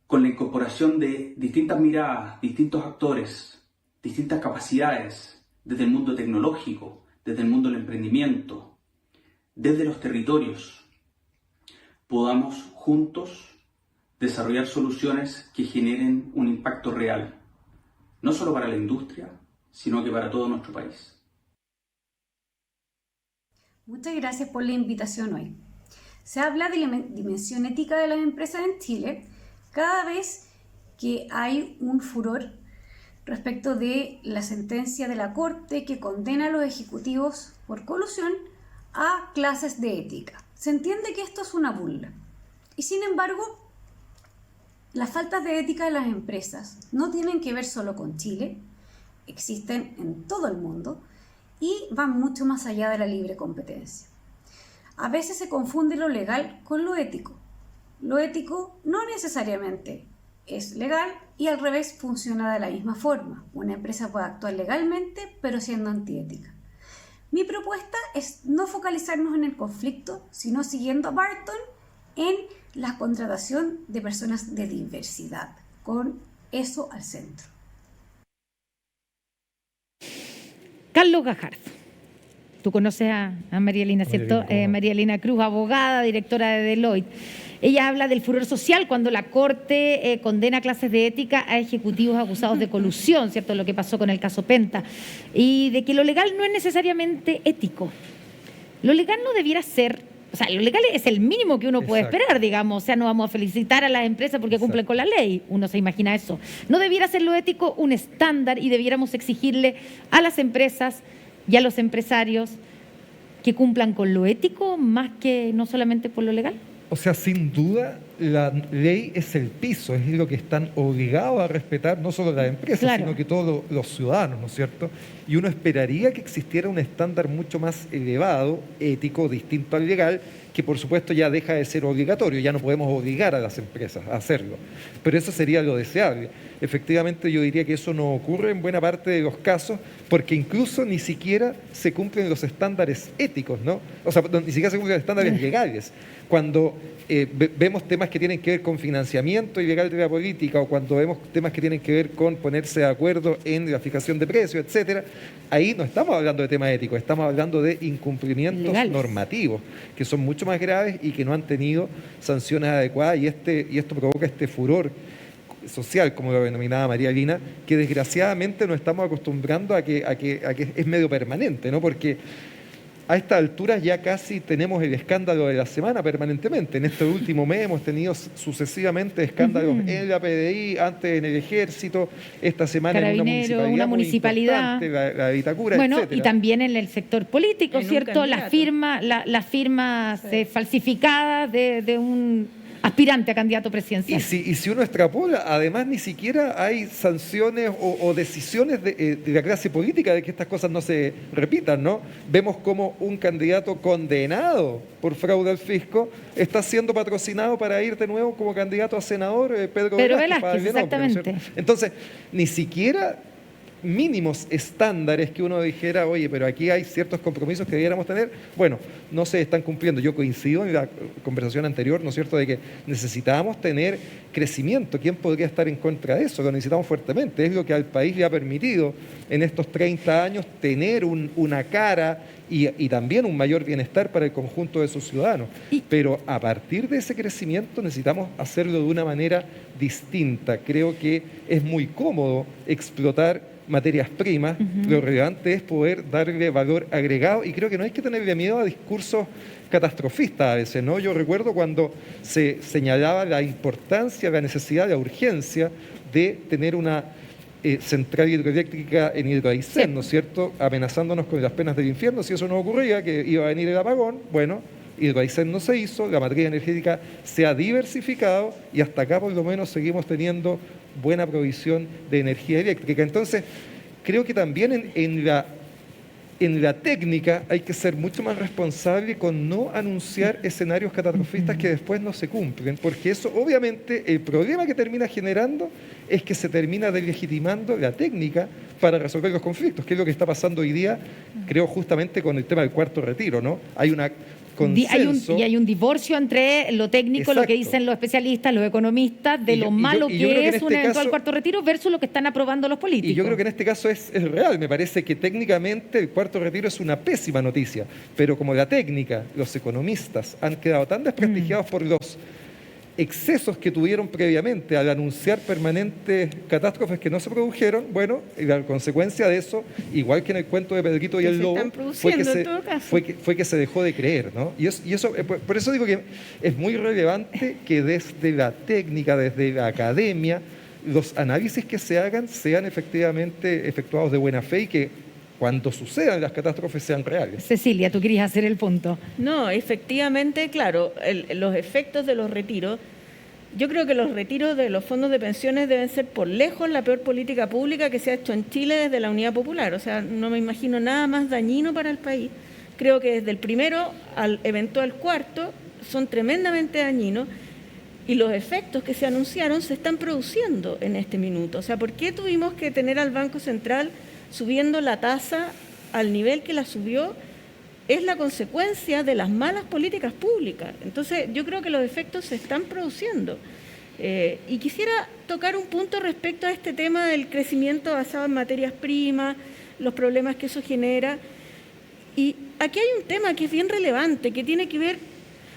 con la incorporación de distintas miradas, distintos actores, distintas capacidades, desde el mundo tecnológico, desde el mundo del emprendimiento, desde los territorios, podamos juntos desarrollar soluciones que generen un impacto real, no solo para la industria, sino que para todo nuestro país. Muchas gracias por la invitación hoy. Se habla de la dimensión ética de las empresas en Chile cada vez que hay un furor respecto de la sentencia de la Corte que condena a los ejecutivos por colusión a clases de ética. Se entiende que esto es una burla. Y sin embargo, las faltas de ética de las empresas no tienen que ver solo con Chile, existen en todo el mundo y van mucho más allá de la libre competencia. A veces se confunde lo legal con lo ético. Lo ético no necesariamente es legal y al revés funciona de la misma forma. Una empresa puede actuar legalmente pero siendo antiética. Mi propuesta es no focalizarnos en el conflicto, sino siguiendo a Barton en la contratación de personas de diversidad, con eso al centro. Carlos Gajardo. Tú conoces a María Elena, ¿cierto? María Elena Cruz, abogada, directora de Deloitte. Ella habla del furor social cuando la Corte condena clases de ética a ejecutivos acusados de colusión, ¿cierto? Lo que pasó con el caso Penta. Y de que lo legal no es necesariamente ético. Lo legal no debiera ser, o sea, lo legal es el mínimo que uno puede esperar, digamos. O sea, no vamos a felicitar a las empresas porque cumplen con la ley. Uno se imagina eso. No debiera ser lo ético un estándar y debiéramos exigirle a las empresas y a los empresarios que cumplan con lo ético más que no solamente por lo legal. O sea, sin duda, la ley es el piso, es lo que están obligados a respetar no solo las empresas, sino que todos los ciudadanos, ¿no es cierto? Y uno esperaría que existiera un estándar mucho más elevado, ético, distinto al legal, que por supuesto ya deja de ser obligatorio, ya no podemos obligar a las empresas a hacerlo. Pero eso sería lo deseable. Efectivamente, yo diría que eso no ocurre en buena parte de los casos, porque incluso ni siquiera se cumplen los estándares éticos, ¿no? O sea, ni siquiera se cumplen los estándares legales. Cuando vemos temas que tienen que ver con financiamiento ilegal de la política, o cuando vemos temas que tienen que ver con ponerse de acuerdo en la fijación de precios, etcétera, ahí no estamos hablando de temas éticos, estamos hablando de incumplimientos legales, normativos, que son mucho más graves y que no han tenido sanciones adecuadas, y esto provoca este furor social, como lo denominaba María Elena, que desgraciadamente nos estamos acostumbrando a que es medio permanente, ¿no? Porque a estas alturas ya casi tenemos el escándalo de la semana permanentemente. En este último mes hemos tenido sucesivamente escándalos en la PDI, antes en el Ejército, esta semana en una municipalidad, la de Vitacura, bueno, etcétera. Y también en el sector político, En ¿cierto? Las firmas falsificadas de un aspirante a candidato presidencial. Y si uno extrapola, además ni siquiera hay sanciones o decisiones de la clase política de que estas cosas no se repitan, ¿no? Vemos como un candidato condenado por fraude al fisco está siendo patrocinado para ir de nuevo como candidato a senador, Pedro Velázquez, exactamente. Entonces, ni siquiera mínimos estándares que uno dijera, oye, pero aquí hay ciertos compromisos que debiéramos tener, bueno, no se están cumpliendo. Yo coincido en la conversación anterior, ¿no es cierto?, de que necesitábamos tener crecimiento. ¿Quién podría estar en contra de eso? Lo necesitamos fuertemente. Es lo que al país le ha permitido en estos 30 años tener una cara y también un mayor bienestar para el conjunto de sus ciudadanos. Pero a partir de ese crecimiento necesitamos hacerlo de una manera distinta. Creo que es muy cómodo explotar materias primas, lo relevante es poder darle valor agregado, y creo que no hay que tenerle miedo a discursos catastrofistas a veces, ¿no? Yo recuerdo cuando se señalaba la importancia, la necesidad, la urgencia de tener una central hidroeléctrica en Hidroaicén, ¿no es cierto?, amenazándonos con las penas del infierno si eso no ocurría, que iba a venir el apagón. Bueno, Hidroaicén no se hizo, la matriz energética se ha diversificado y hasta acá por lo menos seguimos teniendo buena provisión de energía eléctrica. Entonces, creo que también en la técnica hay que ser mucho más responsable con no anunciar escenarios catastrofistas que después no se cumplen, porque eso obviamente el problema que termina generando es que se termina deslegitimando la técnica para resolver los conflictos, que es lo que está pasando hoy día, creo, justamente con el tema del cuarto retiro, ¿no? Hay una consenso. Hay un divorcio entre lo técnico, lo que dicen los especialistas, los economistas, de lo malo que es un eventual cuarto retiro versus lo que están aprobando los políticos. Y yo creo que en este caso es real. Me parece que técnicamente el cuarto retiro es una pésima noticia, pero como la técnica, los economistas han quedado tan desprestigiados por los excesos que tuvieron previamente al anunciar permanentes catástrofes que no se produjeron, bueno, y la consecuencia de eso, igual que en el cuento de Pedrito y el Lobo, fue que se dejó de creer, ¿no? Y eso, por eso digo que es muy relevante que desde la técnica, desde la academia, los análisis que se hagan sean efectivamente efectuados de buena fe y que cuando sucedan las catástrofes sean reales. Cecilia, tú querías hacer el punto. No, efectivamente, claro, los efectos de los retiros, yo creo que los retiros de los fondos de pensiones deben ser por lejos la peor política pública que se ha hecho en Chile desde la Unidad Popular. O sea, no me imagino nada más dañino para el país. Creo que desde el primero al eventual cuarto son tremendamente dañinos y los efectos que se anunciaron se están produciendo en este minuto. O sea, ¿por qué tuvimos que tener al Banco Central subiendo la tasa al nivel que la subió? Es la consecuencia de las malas políticas públicas. Entonces, yo creo que los efectos se están produciendo. Y quisiera tocar un punto respecto a este tema del crecimiento basado en materias primas, los problemas que eso genera. Y aquí hay un tema que es bien relevante, que tiene que ver,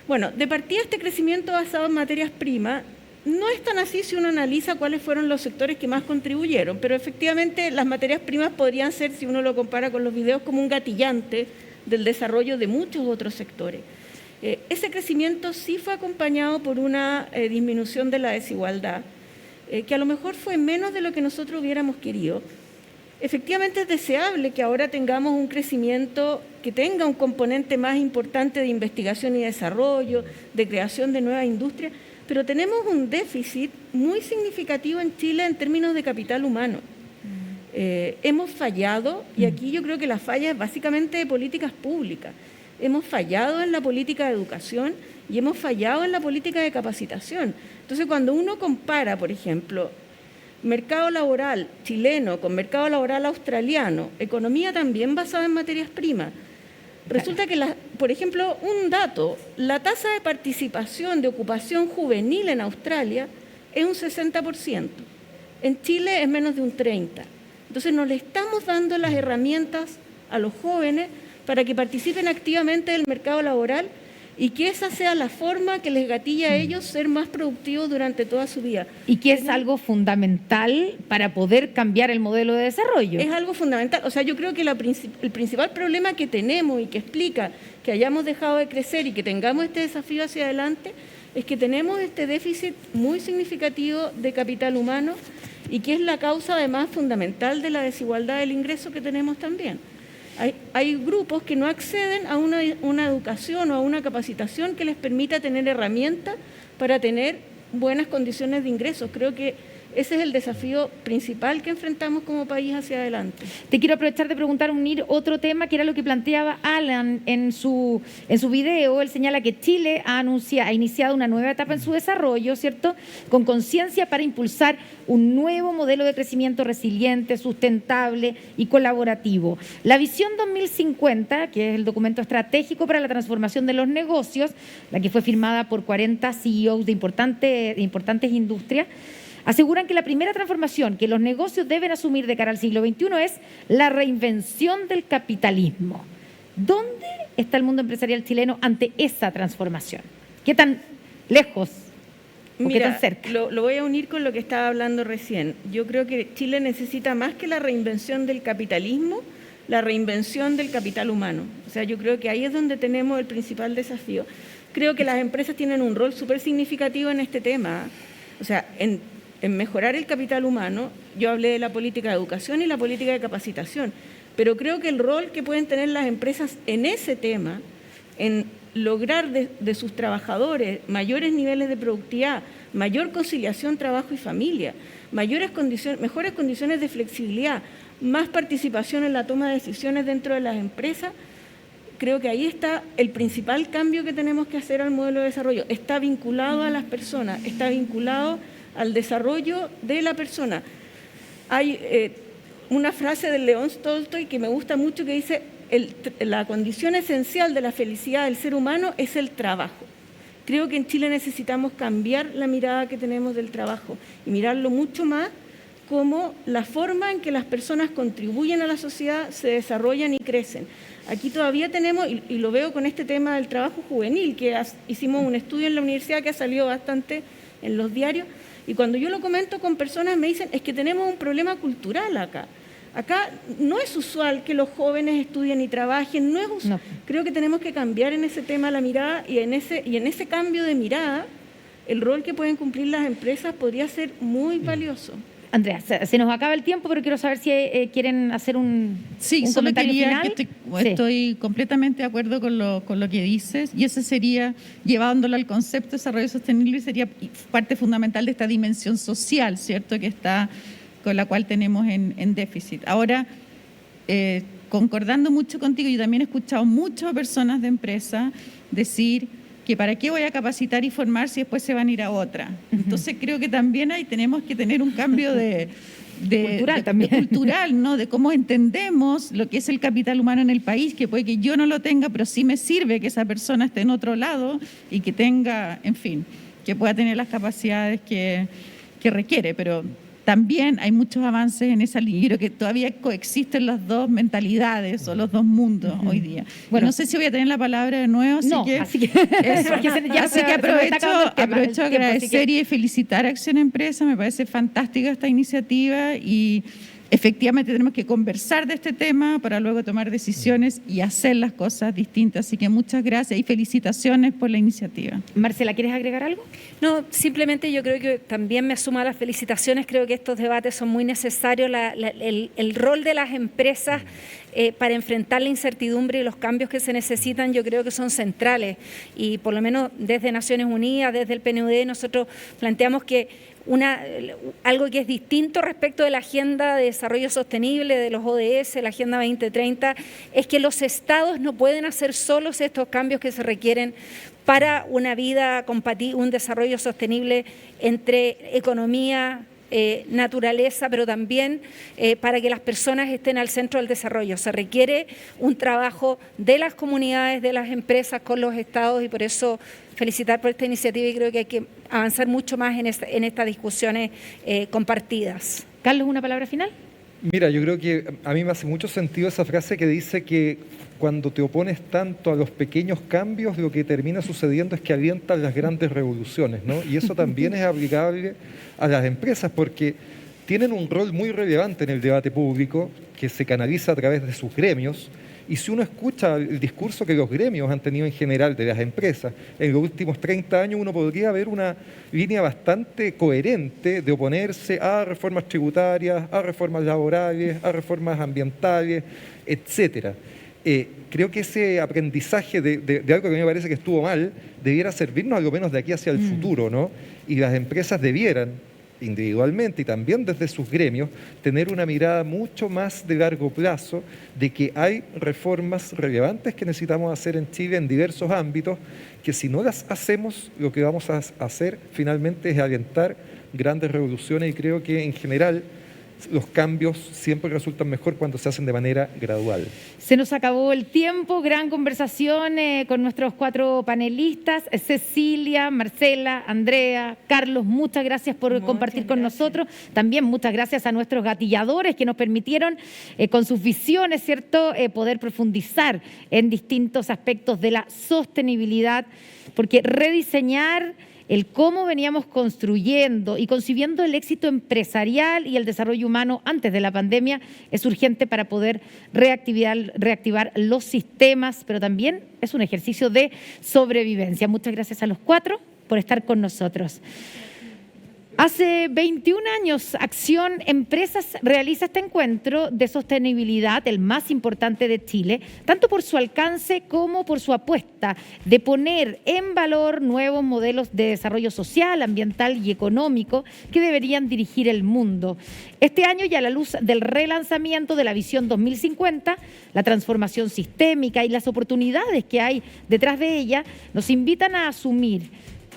bueno, de partida este crecimiento basado en materias primas no es tan así si uno analiza cuáles fueron los sectores que más contribuyeron, pero efectivamente las materias primas podrían ser, si uno lo compara con los videos, como un gatillante del desarrollo de muchos otros sectores. Ese crecimiento sí fue acompañado por una disminución de la desigualdad, que a lo mejor fue menos de lo que nosotros hubiéramos querido. Efectivamente es deseable que ahora tengamos un crecimiento que tenga un componente más importante de investigación y desarrollo, de creación de nuevas industrias, pero tenemos un déficit muy significativo en Chile en términos de capital humano. Hemos fallado, y aquí yo creo que la falla es básicamente de políticas públicas. Hemos fallado en la política de educación y hemos fallado en la política de capacitación. Entonces, cuando uno compara, por ejemplo, mercado laboral chileno con mercado laboral australiano, economía también basada en materias primas, resulta que, por ejemplo, un dato, la tasa de participación de ocupación juvenil en Australia es un 60%, en Chile es menos de un 30%. Entonces no le estamos dando las herramientas a los jóvenes para que participen activamente del mercado laboral y que esa sea la forma que les gatilla a ellos ser más productivos durante toda su vida. Y que es algo fundamental para poder cambiar el modelo de desarrollo. Es algo fundamental. O sea, yo creo que el principal problema que tenemos y que explica que hayamos dejado de crecer y que tengamos este desafío hacia adelante es que tenemos este déficit muy significativo de capital humano y que es la causa además fundamental de la desigualdad del ingreso que tenemos también. Hay grupos que no acceden a una educación o a una capacitación que les permita tener herramientas para tener buenas condiciones de ingresos. Creo que ese es el desafío principal que enfrentamos como país hacia adelante. Te quiero aprovechar de preguntar, unir otro tema, que era lo que planteaba Alan en su video. Él señala que Chile ha iniciado una nueva etapa en su desarrollo, ¿cierto?, con conciencia para impulsar un nuevo modelo de crecimiento resiliente, sustentable y colaborativo. La Visión 2050, que es el documento estratégico para la transformación de los negocios, la que fue firmada por 40 CEOs de importantes industrias, aseguran que la primera transformación que los negocios deben asumir de cara al siglo XXI es la reinvención del capitalismo. ¿Dónde está el mundo empresarial chileno ante esa transformación? ¿Qué tan lejos o qué tan cerca? Lo voy a unir con lo que estaba hablando recién. Yo creo que Chile necesita más que la reinvención del capitalismo, la reinvención del capital humano. O sea, yo creo que ahí es donde tenemos el principal desafío. Creo que las empresas tienen un rol súper significativo en este tema. O sea, en mejorar el capital humano, yo hablé de la política de educación y la política de capacitación, pero creo que el rol que pueden tener las empresas en ese tema, en lograr de sus trabajadores mayores niveles de productividad, mayor conciliación trabajo y familia, mejores condiciones de flexibilidad, más participación en la toma de decisiones dentro de las empresas, creo que ahí está el principal cambio que tenemos que hacer al modelo de desarrollo. Está vinculado a las personas, está vinculado al desarrollo de la persona. Hay una frase de León Tolstoy que me gusta mucho que dice: la condición esencial de la felicidad del ser humano es el trabajo. Creo que en Chile necesitamos cambiar la mirada que tenemos del trabajo y mirarlo mucho más como la forma en que las personas contribuyen a la sociedad, se desarrollan y crecen. Aquí todavía tenemos, y lo veo con este tema del trabajo juvenil, que hicimos un estudio en la universidad que ha salido bastante en los diarios, y cuando yo lo comento con personas me dicen, es que tenemos un problema cultural acá. Acá no es usual que los jóvenes estudien y trabajen, no es usual. No. Creo que tenemos que cambiar en ese tema la mirada y en ese cambio de mirada el rol que pueden cumplir las empresas podría ser muy valioso. Andrea, se nos acaba el tiempo, pero quiero saber si quieren hacer un comentario final. Estoy completamente de acuerdo con lo que dices, y ese sería, llevándolo al concepto de desarrollo sostenible, sería parte fundamental de esta dimensión social, ¿cierto?, que está, con la cual tenemos en déficit. Ahora, concordando mucho contigo, yo también he escuchado muchas personas de empresa decir que para qué voy a capacitar y formar si después se van a ir a otra. Entonces creo que también ahí tenemos que tener un cambio cultural, ¿no? De cómo entendemos lo que es el capital humano en el país, que puede que yo no lo tenga, pero sí me sirve que esa persona esté en otro lado y que tenga, en fin, que pueda tener las capacidades que requiere, pero también hay muchos avances en esa línea. Yo creo que todavía coexisten las dos mentalidades o los dos mundos hoy día. Bueno, no sé si voy a tener la palabra de nuevo, así que aprovecho a agradecer y felicitar a Acción Empresa. Me parece fantástica esta iniciativa y efectivamente tenemos que conversar de este tema para luego tomar decisiones y hacer las cosas distintas. Así que muchas gracias y felicitaciones por la iniciativa. Marcela, ¿quieres agregar algo? No, simplemente yo creo que también me sumo a las felicitaciones. Creo que estos debates son muy necesarios. El rol de las empresas para enfrentar la incertidumbre y los cambios que se necesitan, yo creo que son centrales. Y por lo menos desde Naciones Unidas, desde el PNUD, nosotros planteamos que algo que es distinto respecto de la Agenda de Desarrollo Sostenible, de los ODS, la Agenda 2030, es que los estados no pueden hacer solos estos cambios que se requieren para una vida compatible, un desarrollo sostenible entre economía, naturaleza, pero también para que las personas estén al centro del desarrollo. Se requiere un trabajo de las comunidades, de las empresas con los estados, y por eso felicitar por esta iniciativa, y creo que hay que avanzar mucho más en estas discusiones compartidas. Carlos, ¿una palabra final? Mira, yo creo que a mí me hace mucho sentido esa frase que dice que cuando te opones tanto a los pequeños cambios, lo que termina sucediendo es que alientan las grandes revoluciones, ¿no? Y eso también es aplicable a las empresas, porque tienen un rol muy relevante en el debate público que se canaliza a través de sus gremios. Y si uno escucha el discurso que los gremios han tenido en general de las empresas, en los últimos 30 años uno podría ver una línea bastante coherente de oponerse a reformas tributarias, a reformas laborales, a reformas ambientales, etcétera. Creo que ese aprendizaje de algo que a mí me parece que estuvo mal debiera servirnos algo menos de aquí hacia el futuro, ¿no? Y las empresas debieran, individualmente y también desde sus gremios, tener una mirada mucho más de largo plazo de que hay reformas relevantes que necesitamos hacer en Chile en diversos ámbitos, que si no las hacemos, lo que vamos a hacer finalmente es alentar grandes revoluciones, y creo que en general los cambios siempre resultan mejor cuando se hacen de manera gradual. Se nos acabó el tiempo, gran conversación con nuestros 4 panelistas, Cecilia, Marcela, Andrea, Carlos, muchas gracias por compartir con nosotros. También muchas gracias a nuestros gatilladores que nos permitieron con sus visiones, ¿cierto?, poder profundizar en distintos aspectos de la sostenibilidad, porque rediseñar el cómo veníamos construyendo y concibiendo el éxito empresarial y el desarrollo humano antes de la pandemia es urgente para poder reactivar los sistemas, pero también es un ejercicio de sobrevivencia. Muchas gracias a los 4 por estar con nosotros. Hace 21 años, Acción Empresas realiza este encuentro de sostenibilidad, el más importante de Chile, tanto por su alcance como por su apuesta de poner en valor nuevos modelos de desarrollo social, ambiental y económico que deberían dirigir el mundo. Este año, y a la luz del relanzamiento de la Visión 2050, la transformación sistémica y las oportunidades que hay detrás de ella, nos invitan a asumir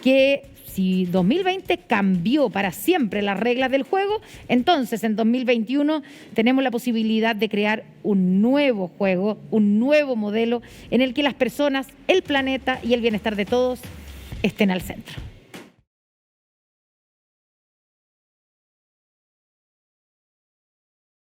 que si 2020 cambió para siempre las reglas del juego, entonces en 2021 tenemos la posibilidad de crear un nuevo juego, un nuevo modelo en el que las personas, el planeta y el bienestar de todos estén al centro.